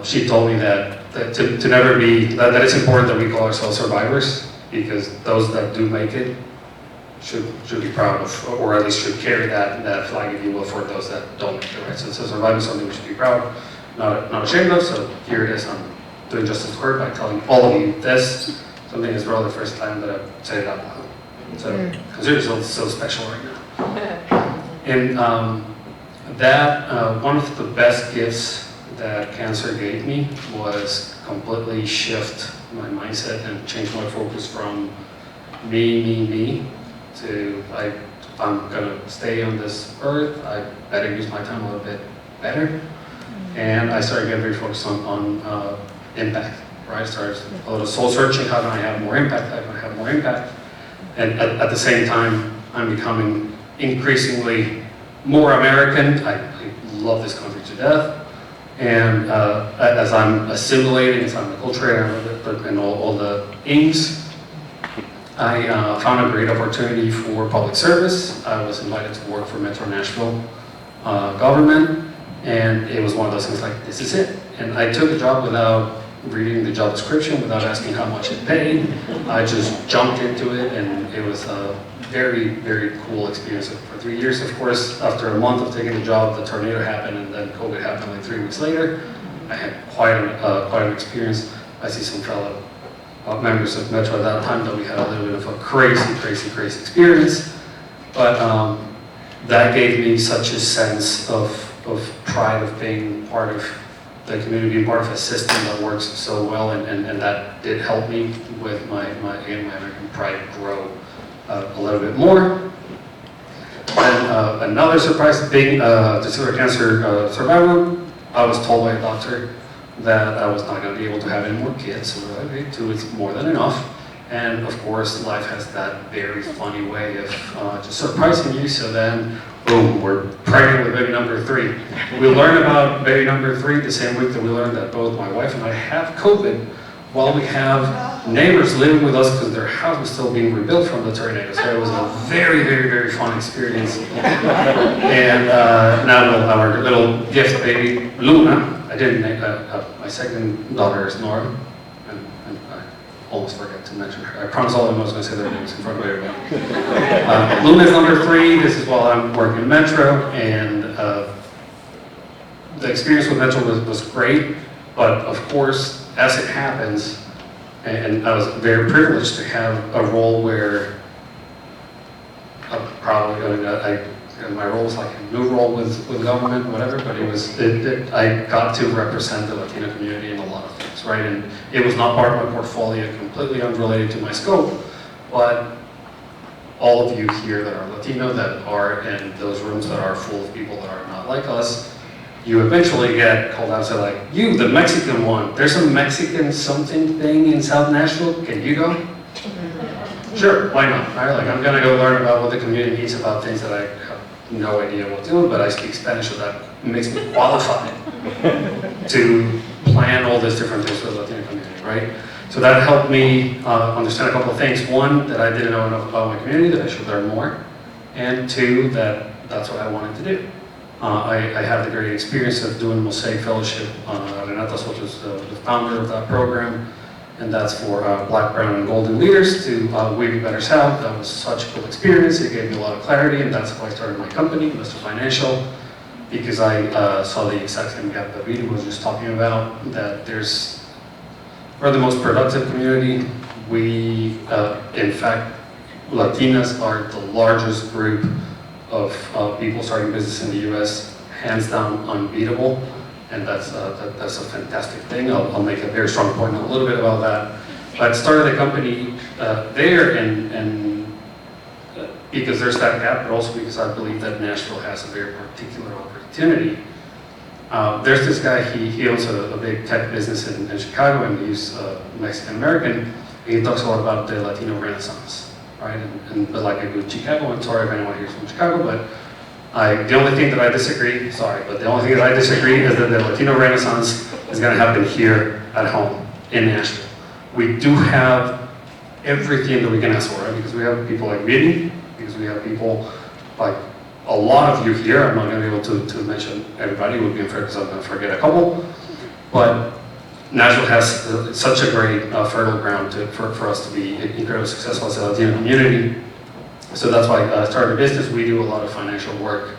she told me that to never be, that it's important that we call ourselves survivors, because those that do make it should be proud of, or at least should carry that flag, if you will, for those that don't make it, right? So surviving is something we should be proud, not ashamed of. So here it is. I'm doing justice to her by telling all of you this. Something is probably the first time that I've said it out loud. So consider yourself so special right now. And one of the best gifts that cancer gave me was completely shift my mindset and change my focus from me to if I'm gonna stay on this earth, I better use my time a little bit better. And I started getting very focused on impact, right? I started a little soul searching, how can I have more impact, how can I have more impact? And at the same time, I'm becoming increasingly more American. I love this country to death. And as I'm assimilating, as I'm acculturating and all the ings, I found a great opportunity for public service. I was invited to work for Metro Nashville government, and it was one of those things like, this is it. And I took the job without reading the job description, without asking how much it paid. I just jumped into it, and it was a very, very cool experience for 3 years. Of course, after a month of taking the job, the tornado happened, and then COVID happened like 3 weeks later. I had quite an experience. I see some fellow members of Metro at that time that we had a little bit of a crazy experience. But that gave me such a sense of pride of being part of the community, being part of a system that works so well, and that did help me with my American pride grow a little bit more. And another surprise, being a testicular cancer survivor, I was told by a doctor that I was not going to be able to have any more kids. So we're like, okay, 2 is more than enough. And of course, life has that very funny way of just surprising you. So then, boom, we're pregnant with baby number 3. We learn about baby number 3 the same week that we learned that both my wife and I have COVID, while we have neighbors living with us because their house was still being rebuilt from the tornado. So it was a very fun experience. And now our little gift baby, Luna, I didn't name my second daughter is Nora, and I almost forgot to mention her. I promised all of them I was going to say their names in front of everybody. Luna is number 3. This is while I'm working in Metro, and the experience with Metro was great, but of course, as it happens, and I was very privileged to have a role where I'm probably going to, my role was like a new role with government, whatever, but I got to represent the Latino community in a lot of things, right? And it was not part of my portfolio, completely unrelated to my scope, but all of you here that are Latino, that are in those rooms that are full of people that are not like us, you eventually get called out and say like, you, the Mexican one, there's a Mexican something thing in South Nashville, can you go? Sure, why not, right? Like, I'm gonna go learn about what the community needs about things that I have no idea what to do, but I speak Spanish, so that makes me qualified to plan all these different things for the Latino community, right? So that helped me understand a couple of things. One, that I didn't know enough about my community, that I should learn more. And 2, that's what I wanted to do. I had the great experience of doing Mosaic Fellowship. Renata Soto is the founder of that program. and that's for Black, Brown, and Golden leaders to weave a better South. That was such a cool experience. It gave me a lot of clarity, and that's how I started my company, Mr. Financial, because I saw the exact same gap that Vito was just talking about, that we're the most productive community. We, in fact, Latinas are the largest group of people starting business in the U.S., hands down unbeatable, and that's a fantastic thing. I'll make a very strong point in a little bit about that. But I started a company there, and because there's that gap, but also because I believe that Nashville has a very particular opportunity. There's this guy, he owns a big tech business in Chicago, and he's Mexican American, and he talks a lot about the Latino Renaissance. Right, but like I go to Chicago, I'm sorry if anyone here is from Chicago, but the only thing that I disagree, is that the Latino Renaissance is going to happen here at home in Nashville. We do have everything that we can ask for, right? Because we have people like Vidi, because we have people like a lot of you here. I'm not going to be able to mention everybody, it would be unfair because I'm going to forget a couple, but Nashville has such a great fertile ground for us to be incredibly successful as a Latino community. So that's why I started a business. We do a lot of financial work,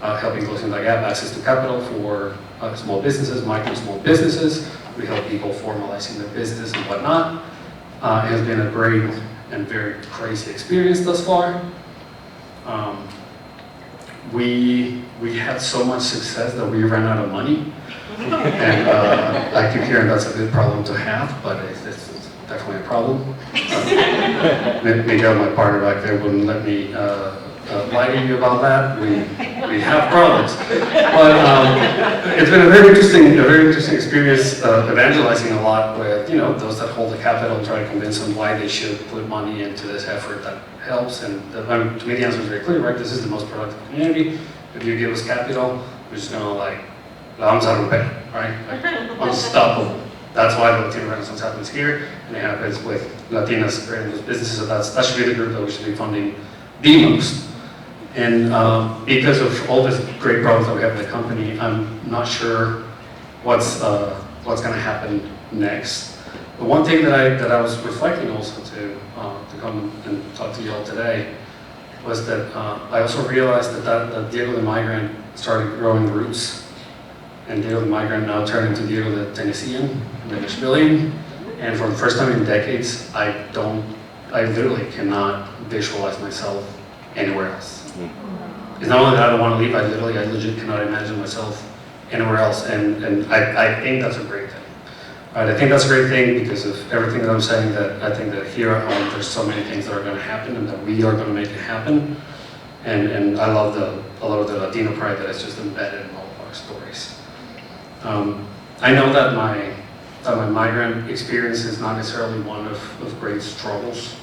helping closing that gap, access to capital for small businesses, micro small businesses. We help people formalizing their business and whatnot. It has been a great and very crazy experience thus far. We had so much success that we ran out of money. And I keep hearing that's a good problem to have, but it's definitely a problem. Miguel, my partner back there, wouldn't let me lie to you about that. We have problems, but it's been a very interesting experience evangelizing a lot with those that hold the capital and try to convince them why they should put money into this effort that helps. And to me, the answer is very clear, right? This is the most productive community. If you give us capital, we're just gonna vamos a romper, right? Unstoppable. That's why the Latino Renaissance happens here, and it happens with Latinas creating those businesses. So that should be the group that we should be funding the most. And because of all these great problems that we have in the company, I'm not sure what's going to happen next. The one thing that I was reflecting also to come and talk to you all today was that I also realized that Diego the Migrant started growing roots. And Diego the Migrant now turned into Diego the Tennessean, the Nashvilleian, and for the first time in decades, I literally cannot visualize myself anywhere else. It's not only that I don't want to leave, I legit cannot imagine myself anywhere else, and I think that's a great thing. Right, I think that's a great thing because of everything that I'm saying, that I think that here at home, there's so many things that are going to happen and that we are going to make it happen, and I love a lot of the Latino pride that is just embedded in all of our stories. I know that my migrant experience is not necessarily one of great struggles.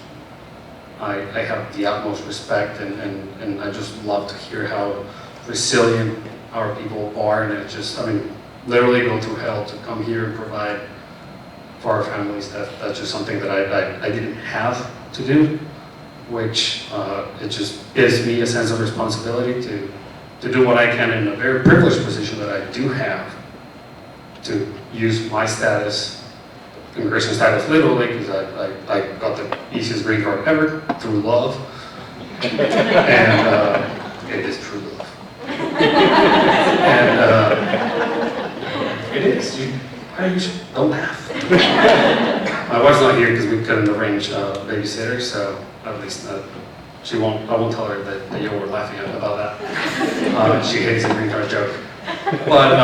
I have the utmost respect and I just love to hear how resilient our people are, and it just, literally go through hell to come here and provide for our families. That's just something that I didn't have to do, which it just gives me a sense of responsibility to do what I can in a very privileged position that I do have, to use my status, immigration status literally, because I got the easiest green card ever through love, and it is true love. And it is. Don't laugh. My wife's not here because we couldn't arrange babysitters, so at least I won't tell her that you were laughing about that. She hates the green card joke. But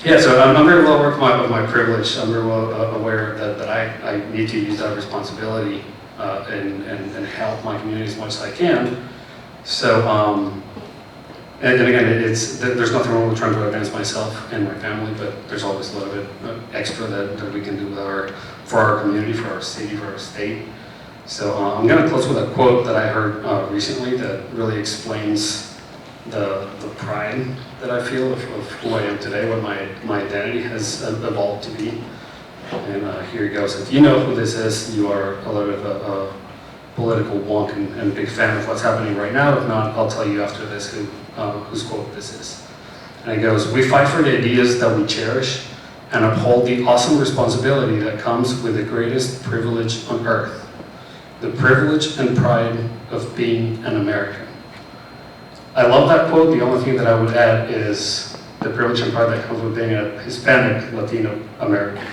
yeah, so I'm very well aware of my privilege. I'm very well aware that I need to use that responsibility and help my community as much as I can. So, and again, there's nothing wrong with trying to advance myself and my family, but there's always a little bit extra that we can do for our community, for our city, for our state. So I'm going to close with a quote that I heard recently that really explains the pride that I feel of who I am today, what my identity has evolved to be. And here it goes. If you know who this is, you are a little bit of a political wonk and a big fan of what's happening right now. If not, I'll tell you after this whose quote this is. And it goes, "We fight for the ideas that we cherish and uphold the awesome responsibility that comes with the greatest privilege on earth, the privilege and pride of being an American. I love that quote. The only thing that I would add is the privilege and pride that comes with being a Hispanic Latino American.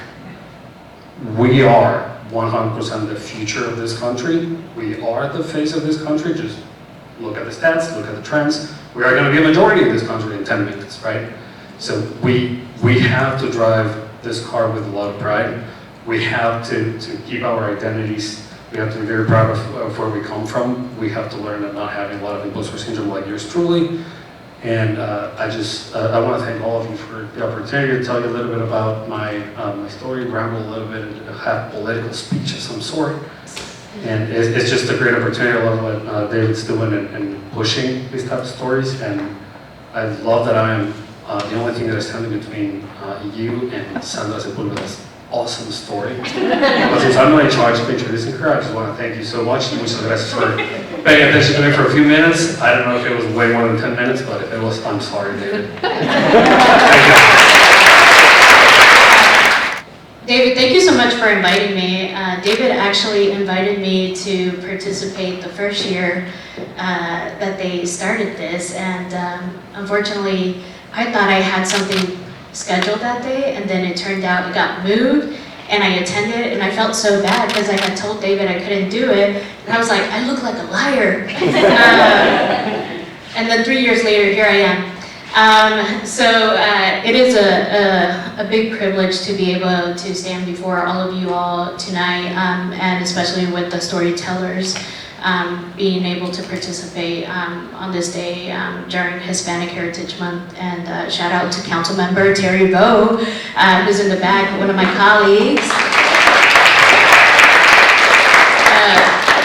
We are 100% the future of this country. We are the face of this country. Just look at the stats, look at the trends. We are going to be a majority in this country in 10 minutes, right? So we have to drive this car with a lot of pride. We have to keep our identities. We have to be very proud of where we come from. We have to learn that not having a lot of imposter syndrome like yours truly. And I want to thank all of you for the opportunity to tell you a little bit about my story, ramble a little bit, and have political speech of some sort. And it's just a great opportunity. I love what David's doing and pushing these type of stories. And I love that I am the only thing that is standing between you and Sandra Sepulveda's awesome story. But since I'm not in charge of introducing her, I just want to thank you so much. Muchas gracias for paying attention to me for a few minutes. I don't know if it was way more than 10 minutes, but if it was, I'm sorry, David. Thank you. David, thank you so much for inviting me. David actually invited me to participate the first year that they started this, and unfortunately, I thought I had something scheduled that day, and then it turned out it got moved, and I attended, and I felt so bad because I had told David I couldn't do it, and I was like, I look like a liar. And then 3 years later, here I am. It is a big privilege to be able to stand before all of you all tonight, and especially with the storytellers, being able to participate on this day during Hispanic Heritage Month. And shout out to Council Member Terry Bowe, who's in the back, one of my colleagues.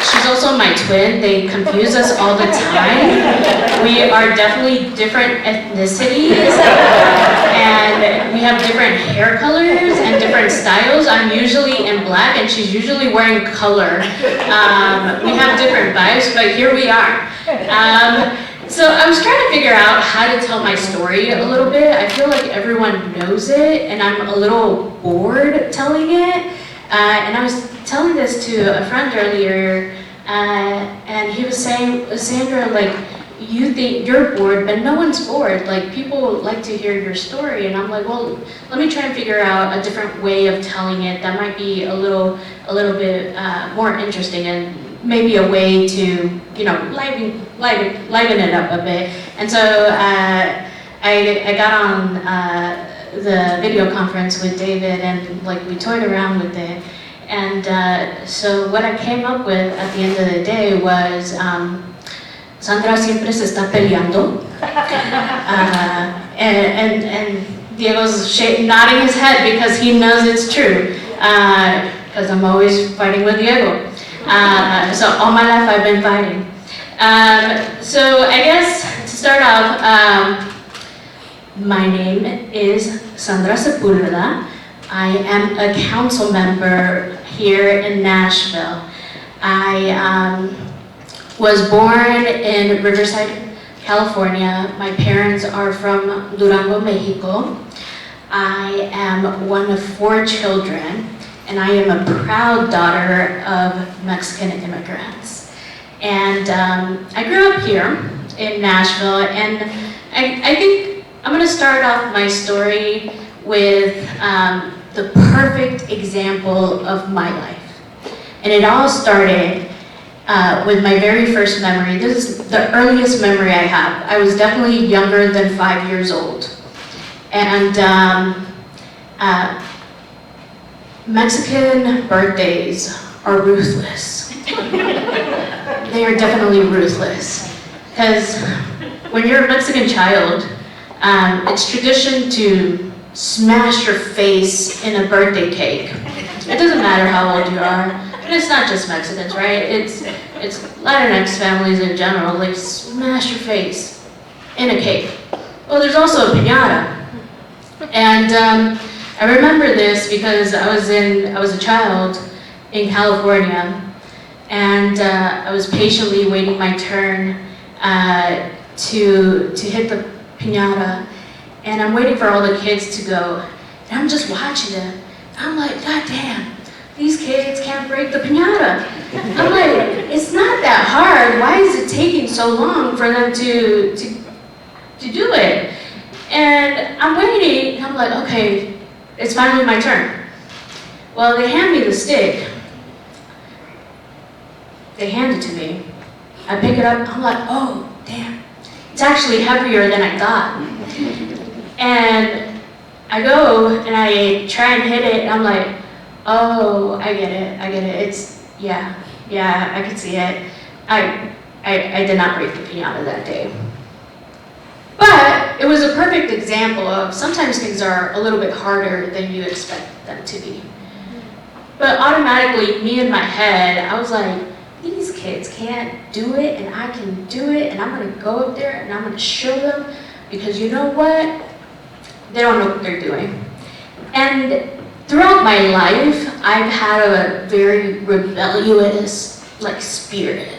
She's also my twin. They confuse us all the time. We are definitely different ethnicities, and we have different hair colors and different styles. I'm usually in black, and she's usually wearing color. We have different vibes, but here we are. So I was trying to figure out how to tell my story a little bit. I feel like everyone knows it, and I'm a little bored telling it. And I was telling this to a friend earlier, and he was saying, Sandra, like, you think you're bored, but no one's bored. Like, people like to hear your story. And I'm like, well, let me try and figure out a different way of telling it that might be a little bit more interesting, and maybe a way to, you know, liven it up a bit. And so I got on the video conference with David, and like we toyed around with it. And so what I came up with at the end of the day was Sandra siempre se está peleando. And Diego's nodding his head because he knows it's true. Because I'm always fighting with Diego. So all my life I've been fighting. So I guess to start off, my name is Sandra Sepulveda. I am a council member here in Nashville. I was born in Riverside, California. My parents are from Durango, Mexico. I am one of 4 children, and I am a proud daughter of Mexican immigrants. And I grew up here in Nashville, and I think I'm going to start off my story with the perfect example of my life. And it all started with my very first memory. This is the earliest memory I have. I was definitely younger than 5 years old. And Mexican birthdays are ruthless. They are definitely ruthless. Because when you're a Mexican child, it's tradition to smash your face in a birthday cake. It doesn't matter how old you are, but it's not just Mexicans, right? It's Latinx families in general, like smash your face in a cake. Well, there's also a piñata. And I remember this because I was a child in California, and I was patiently waiting my turn to hit the piñata, and I'm waiting for all the kids to go, And I'm just watching them. I'm like, God damn, these kids can't break the piñata. I'm like, it's not that hard. Why is it taking so long for them to do it? And I'm waiting, and I'm like, okay, it's finally my turn. Well, they hand me the stick. They hand it to me. I pick it up, I'm like, oh, damn. It's actually heavier than I thought. And I go and I try and hit it, and I'm like, oh, I get it. It's, yeah, I can see it. I did not break the piñata that day. But it was a perfect example of sometimes things are a little bit harder than you expect them to be. But automatically, me in my head, I was like, these kids can't do it, and I can do it, and I'm gonna go up there and I'm gonna show them, because you know what? They don't know what they're doing. And throughout my life, I've had a very rebellious, spirit.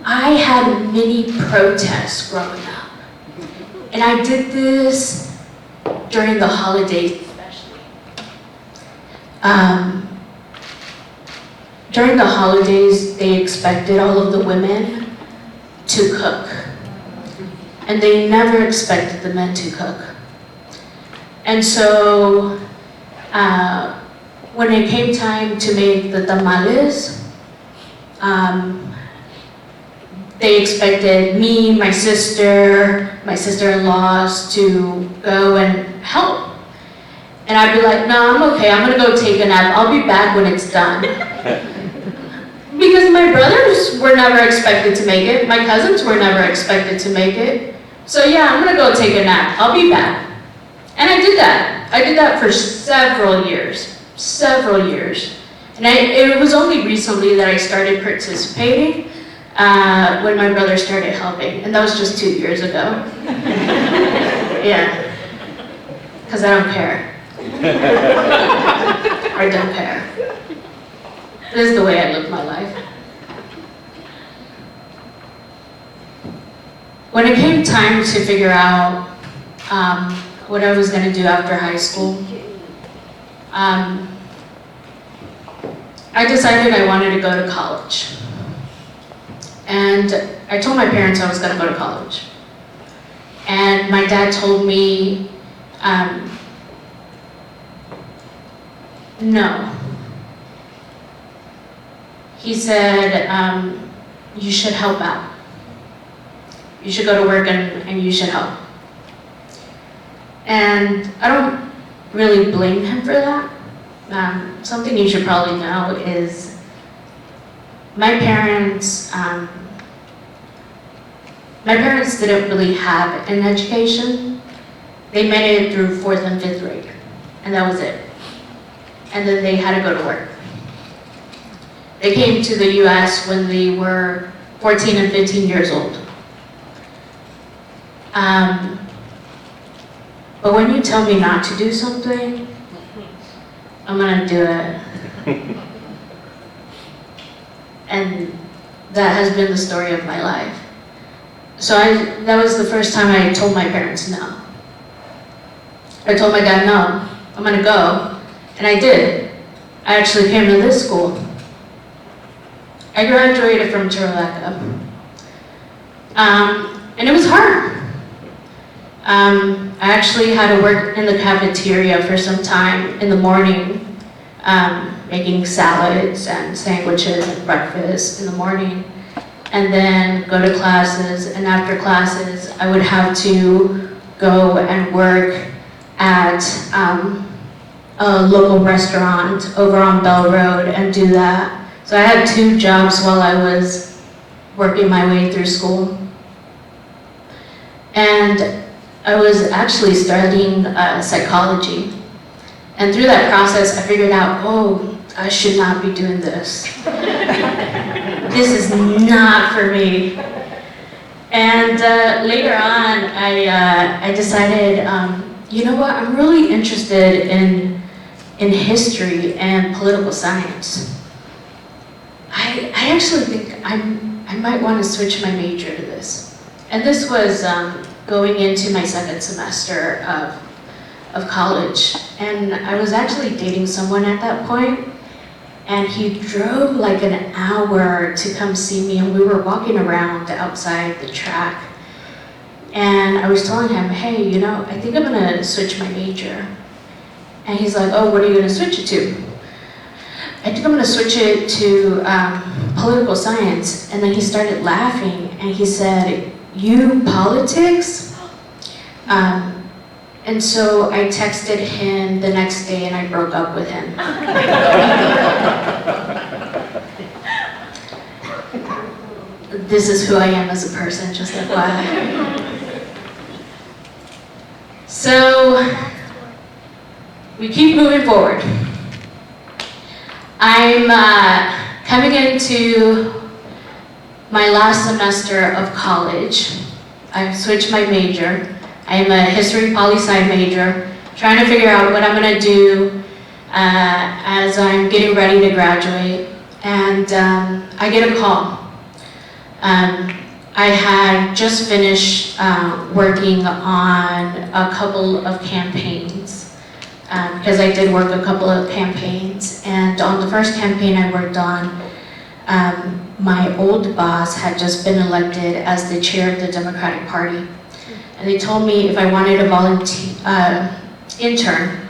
I had many protests growing up. And I did this during the holidays, especially. During the holidays, they expected all of the women to cook. And they never expected the men to cook. And so, when it came time to make the tamales, they expected me, my sister-in-laws to go and help. And I'd be like, no, I'm okay, I'm gonna go take a nap. I'll be back when it's done. Because my brothers were never expected to make it. My cousins were never expected to make it. So yeah, I'm gonna go take a nap. I'll be back. And I did that. I did that for several years. And it was only recently that I started participating when my brother started helping. And that was just 2 years ago. Yeah. Because I don't care. I don't care. This is the way I live my life. When it came time to figure out what I was going to do after high school, I decided I wanted to go to college. And I told my parents I was going to go to college. And my dad told me, no. He said, you should help out. You should go to work and you should help. And I don't really blame him for that. Something you should probably know is my parents didn't really have an education. They made it through 4th and 5th grade, and that was it. And then they had to go to work. They came to the US when they were 14 and 15 years old. But when you tell me not to do something, I'm gonna do it. And that has been the story of my life. So that was the first time I told my parents no. I told my dad, no, I'm gonna go. And I did. I actually came to this school. I graduated from Churlaca. And it was hard. I actually had to work in the cafeteria for some time in the morning, making salads and sandwiches and breakfast in the morning, and then go to classes. And after classes, I would have to go and work at a local restaurant over on Bell Road and do that. So I had 2 jobs while I was working my way through school. And I was actually studying psychology. And through that process, I figured out, oh, I should not be doing this. This is not for me. And later on, I decided, you know what, I'm really interested in history and political science. I actually think I might want to switch my major to this. And this was going into my second semester of college. And I was actually dating someone at that point, and he drove like an hour to come see me, and we were walking around outside the track. And I was telling him, hey, you know, I think I'm gonna switch my major. And he's like, oh, what are you gonna switch it to? I think I'm gonna switch it to political science. And then he started laughing, and he said, you, politics? And so I texted him the next day and I broke up with him. This is who I am as a person, just FYI. So, we keep moving forward. I'm coming into my last semester of college. I've switched my major. I'm a history poli-sci major, trying to figure out what I'm gonna do as I'm getting ready to graduate. And I get a call. I had just finished working on a couple of campaigns, because I did work a couple of campaigns. And on the first campaign I worked on, my old boss had just been elected as the chair of the Democratic Party. And they told me if I wanted to intern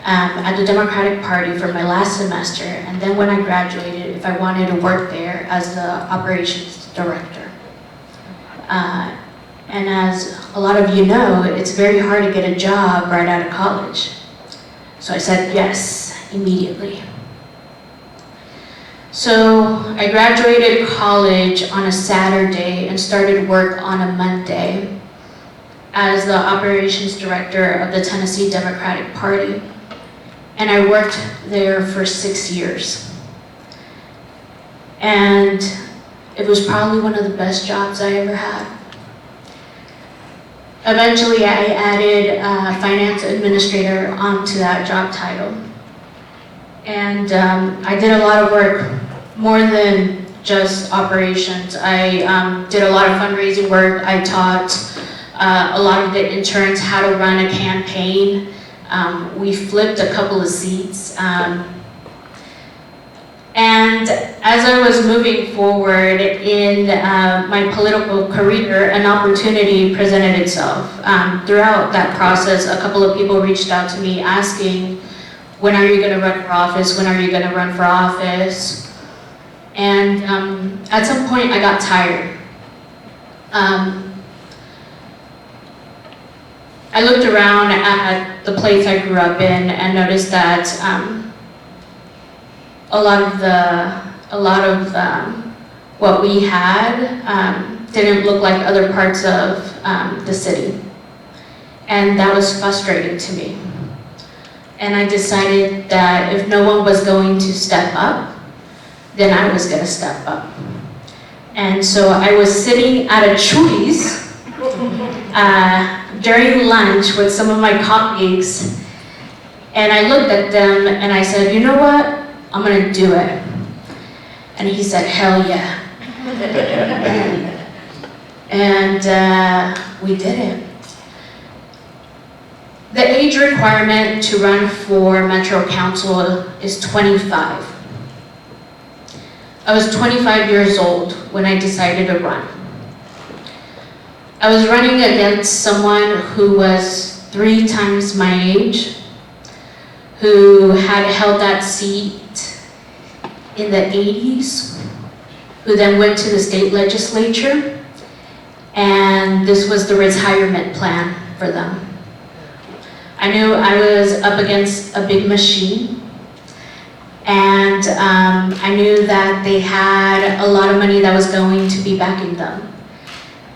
at the Democratic Party for my last semester, and then when I graduated, if I wanted to work there as the operations director. And as a lot of you know, it's very hard to get a job right out of college. So I said yes, immediately. So I graduated college on a Saturday and started work on a Monday as the operations director of the Tennessee Democratic Party. And I worked there for 6 years. And it was probably one of the best jobs I ever had. Eventually, I added finance administrator onto that job title. And I did a lot of work, more than just operations. I did a lot of fundraising work. I taught a lot of the interns how to run a campaign. We flipped a couple of seats. And as I was moving forward in my political career, an opportunity presented itself. Throughout that process, a couple of people reached out to me asking, when are you going to run for office? When are you going to run for office? And at some point I got tired. I looked around at the place I grew up in and noticed that a lot of what we had didn't look like other parts of the city. And that was frustrating to me. And I decided that if no one was going to step up, then I was gonna step up. And so I was sitting at a Chuy's during lunch with some of my colleagues, and I looked at them and I said, you know what? I'm gonna do it. And he said, hell yeah. And we did it. The age requirement to run for Metro Council is 25. I was 25 years old when I decided to run. I was running against someone who was 3 times my age, who had held that seat in the 80s, who then went to the state legislature, and this was the retirement plan for them. I knew I was up against a big machine, and I knew that they had a lot of money that was going to be backing them.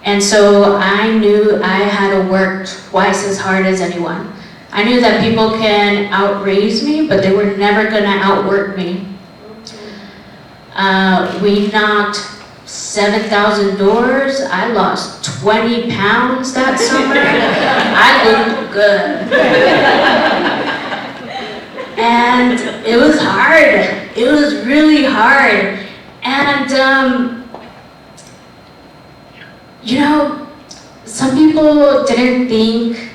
And so I knew I had to work twice as hard as anyone. I knew that people can outraise me, but they were never gonna outwork me. We knocked 7,000 doors. I lost 20 pounds that summer. I looked good. And it was hard. It was really hard. And, you know, some people didn't think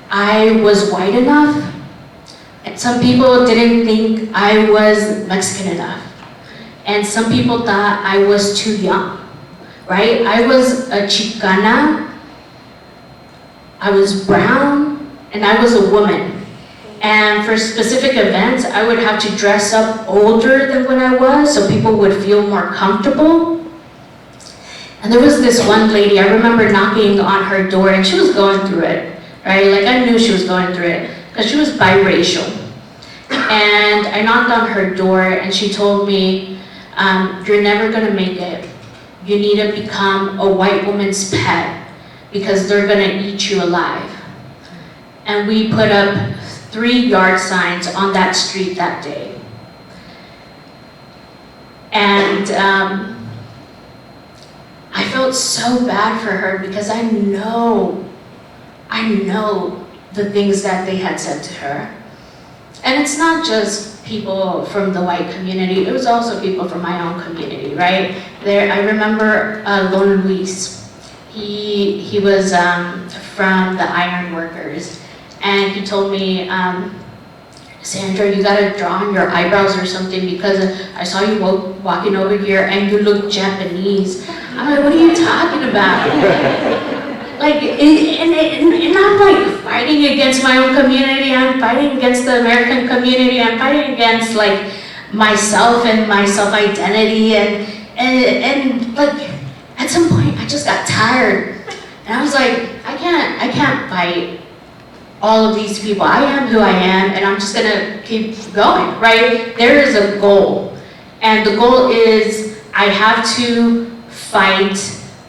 I was white enough, and some people didn't think I was Mexican enough, and some people thought I was too young, right? I was a Chicana, I was brown, and I was a woman. And for specific events, I would have to dress up older than when I was so people would feel more comfortable. And there was this one lady, I remember knocking on her door, and she was going through it, right? Like, I knew she was going through it because she was biracial. And I knocked on her door, and she told me, you're never gonna make it. You need to become a white woman's pet because they're gonna eat you alive. And we put up 3 yard signs on that street that day. And I felt so bad for her because I know the things that they had said to her. And it's not just people from the white community, it was also people from my own community, right? I remember Don Luis. He was from the iron workers. And he told me, Sandra, you gotta draw on your eyebrows or something because I saw you walking over here and you look Japanese. I'm like, what are you talking about? Like, and I'm like fighting against my own community, I'm fighting against the American community, I'm fighting against like myself and my self-identity and like, at some point I just got tired. And I was like, I can't fight all of these people. I am who I am, and I'm just gonna keep going, right? There is a goal, and the goal is I have to fight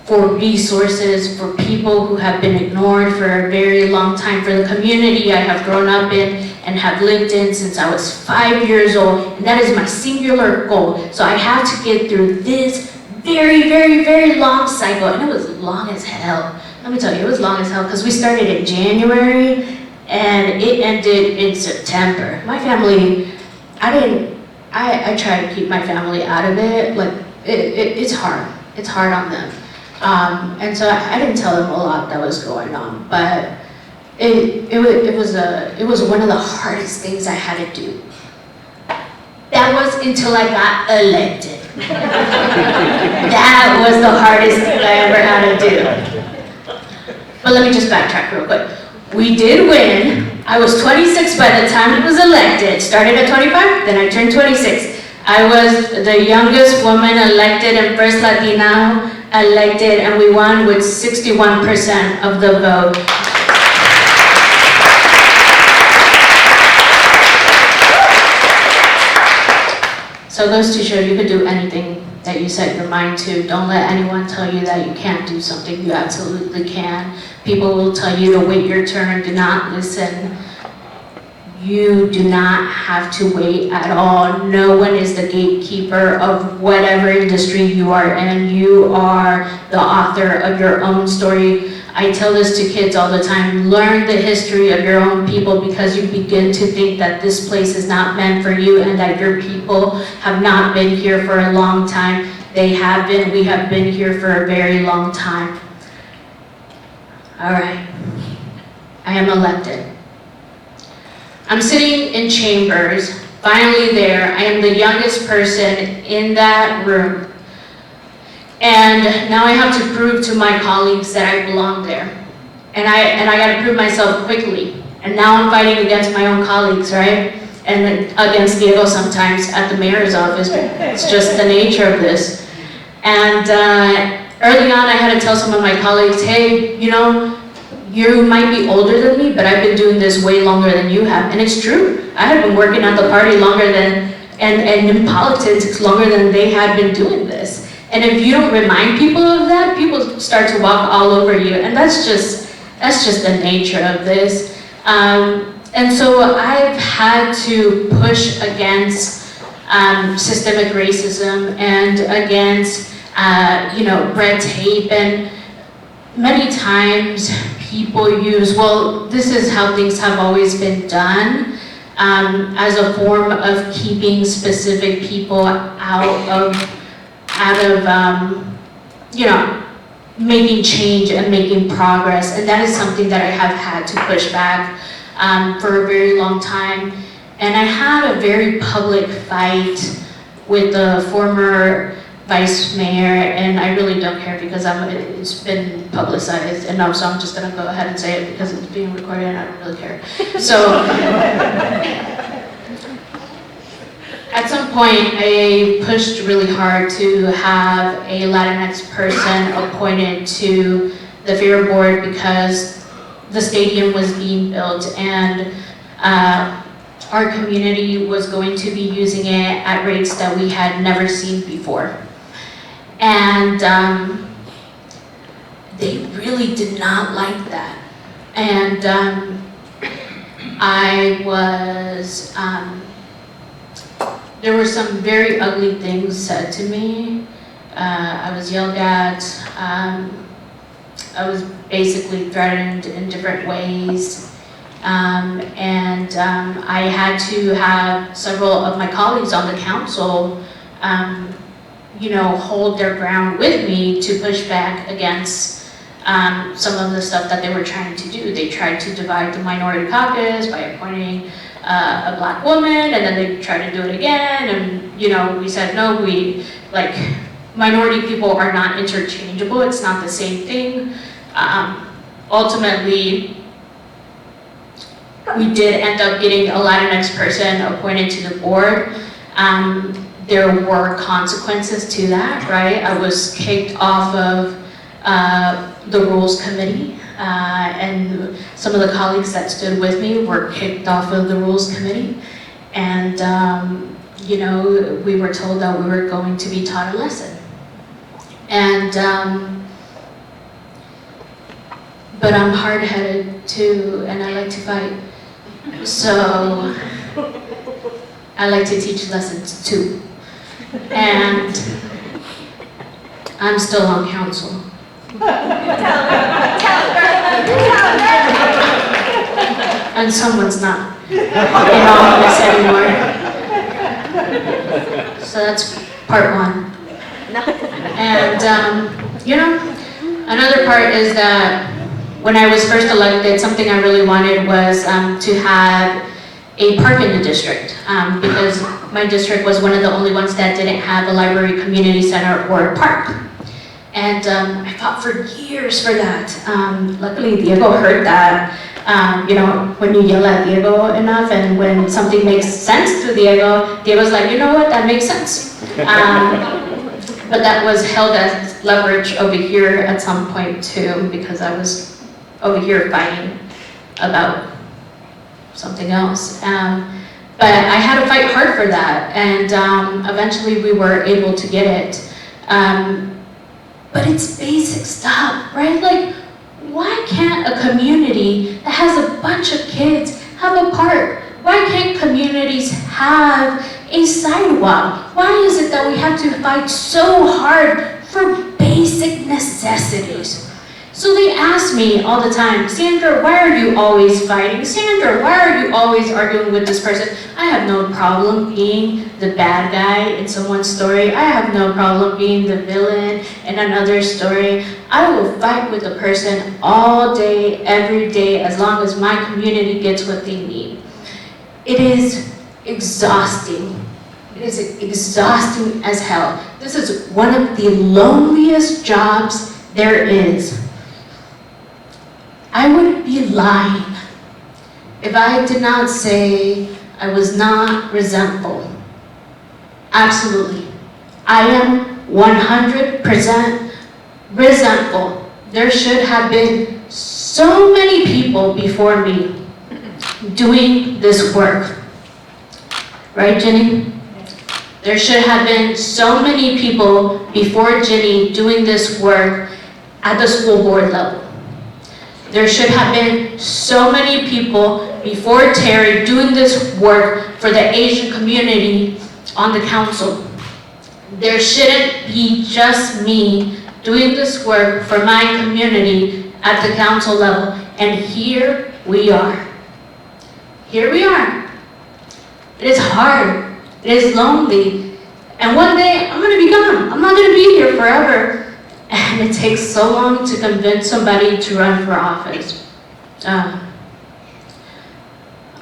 for resources for people who have been ignored for a very long time, for the community I have grown up in and have lived in since I was 5 years old, and that is my singular goal. So I have to get through this very, very, very long cycle, and it was long as hell. Let me tell you, it was long as hell, because we started in January, and it ended in September. My family, I try to keep my family out of it. Like, it's hard. It's hard on them. And so I didn't tell them a lot that was going on, but it was one of the hardest things I had to do. That was until I got elected. That was the hardest thing I ever had to do. But let me just backtrack real quick. We did win. I was 26 by the time I was elected. Started at 25, then I turned 26. I was the youngest woman elected and first Latino elected, and we won with 61% of the vote. So those to show you could do anything that you set your mind to. Don't let anyone tell you that you can't do something. You absolutely can. People will tell you to wait your turn. Do not listen. You do not have to wait at all. No one is the gatekeeper of whatever industry you are in. You are the author of your own story. I tell this to kids all the time. Learn the history of your own people, because you begin to think that this place is not meant for you and that your people have not been here for a long time. They have been. We have been here for a very long time. All right. I am elected. I'm sitting in chambers, finally there. I am the youngest person in that room. And now I have to prove to my colleagues that I belong there. And I got to prove myself quickly. And now I'm fighting against my own colleagues, right? And against Diego sometimes at the mayor's office. It's just the nature of this. And early on I had to tell some of my colleagues, hey, you know, you might be older than me, but I've been doing this way longer than you have. And it's true. I have been working at the party longer than, and in politics longer than they had been doing this. And if you don't remind people of that, people start to walk all over you. And that's just the nature of this. And so I've had to push against systemic racism and against red tape. And many times people use, well, this is how things have always been done, as a form of keeping specific people out of making change and making progress, and that is something that I have had to push back for a very long time. And I had a very public fight with the former vice mayor, and I really don't care because it's been publicized enough, so I'm just gonna go ahead and say it because it's being recorded and I don't really care. So, at some point, I pushed really hard to have a Latinx person appointed to the fair board because the stadium was being built and our community was going to be using it at rates that we had never seen before. And they really did not like that. And there were some very ugly things said to me. I was yelled at. I was basically threatened in different ways. I had to have several of my colleagues on the council, hold their ground with me to push back against some of the stuff that they were trying to do. They tried to divide the minority caucus by appointing a black woman, and then they tried to do it again, and we said no, minority people are not interchangeable, it's not the same thing. Ultimately, we did end up getting a Latinx person appointed to the board. There were consequences to that, right? I was kicked off of the rules committee, and some of the colleagues that stood with me were kicked off of the rules committee. And, we were told that we were going to be taught a lesson. And, but I'm hard-headed too, and I like to fight. So, I like to teach lessons too. And I'm still on council. And someone's not in office anymore. So that's part one. And, another part is that when I was first elected, something I really wanted was to have a park in the district, because my district was one of the only ones that didn't have a library, community center, or a park. And I fought for years for that. Luckily, Diego heard that. When you yell at Diego enough, and when something makes sense to Diego, Diego's like, you know what, that makes sense. But that was held as leverage over here at some point too, because I was over here fighting about something else. But I had to fight hard for that, and eventually we were able to get it. But it's basic stuff, right? Like, why can't a community that has a bunch of kids have a park? Why can't communities have a sidewalk? Why is it that we have to fight so hard for basic necessities? So they ask me all the time, Sandra, why are you always fighting? Sandra, why are you always arguing with this person? I have no problem being the bad guy in someone's story. I have no problem being the villain in another story. I will fight with a person all day, every day, as long as my community gets what they need. It is exhausting. It is exhausting as hell. This is one of the loneliest jobs there is. I would be lying if I did not say I was not resentful. Absolutely. I am 100% resentful. There should have been so many people before me doing this work. Right, Jenny? There should have been so many people before Jenny doing this work at the school board level. There should have been so many people before Terry doing this work for the Asian community on the council. There shouldn't be just me doing this work for my community at the council level. And here we are. Here we are. It is hard. It is lonely. And one day I'm going to be gone. I'm not going to be here forever. and it takes so long to convince somebody to run for office.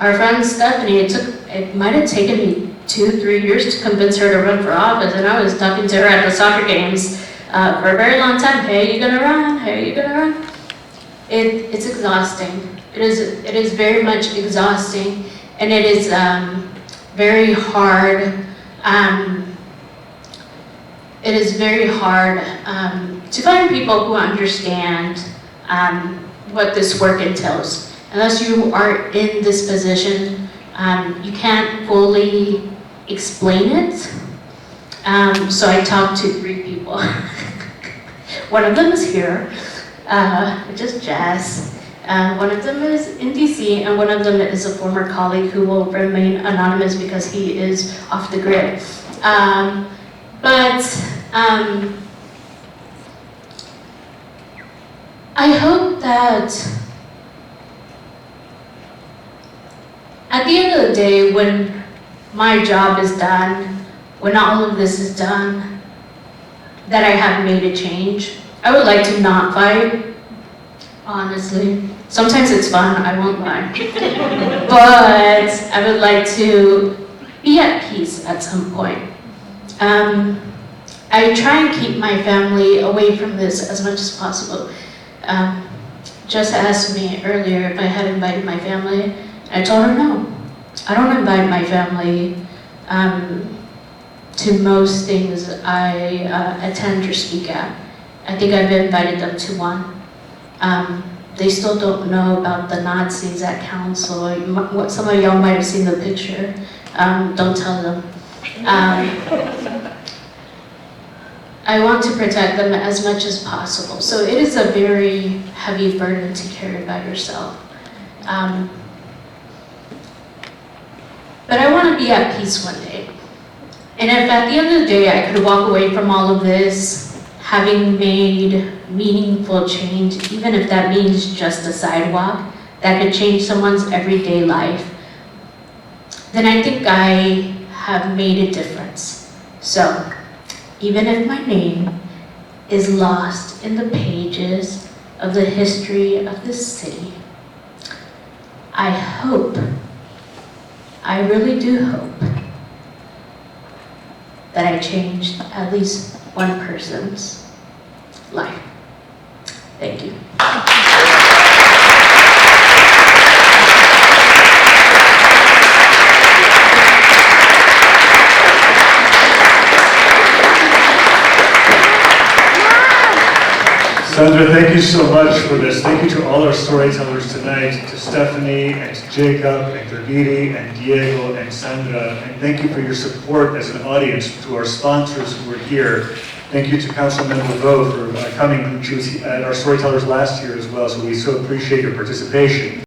Our friend Stephanie, it might have taken me 2-3 years to convince her to run for office, and I was talking to her at the soccer games for a very long time. Hey, you gonna run? Hey, you gonna run? It's exhausting. It is very much exhausting, and it is very hard. It is very hard to find people who understand what this work entails. Unless you are in this position, you can't fully explain it. So I talked to 3 people. One of them is here, which is Jess. One of them is in DC, and one of them is a former colleague who will remain anonymous because he is off the grid. I hope that at the end of the day, when my job is done, when all of this is done, that I have made a change. I would like to not fight, honestly. Sometimes it's fun, I won't lie. But I would like to be at peace at some point. I try and keep my family away from this as much as possible. Jess asked me earlier if I had invited my family. I told her no. I don't invite my family to most things I attend or speak at. I think I've invited them to one. They still don't know about the Nazis at council. Some of y'all might have seen the picture. Don't tell them. I want to protect them as much as possible. So it is a very heavy burden to carry by yourself. But I want to be at peace one day. And if at the end of the day I could walk away from all of this, having made meaningful change, even if that means just a sidewalk, that could change someone's everyday life, then I think I have made a difference. So, even if my name is lost in the pages of the history of this city, I hope, I really do hope, that I changed at least one person's life. Thank you. Sandra, thank you so much for this. Thank you to all our storytellers tonight, to Stephanie and to Jacob and Graviti and Diego and Sandra. And thank you for your support as an audience, to our sponsors who were here. Thank you to Councilmember Laveau for coming. She was at our storytellers last year as well, so we so appreciate your participation.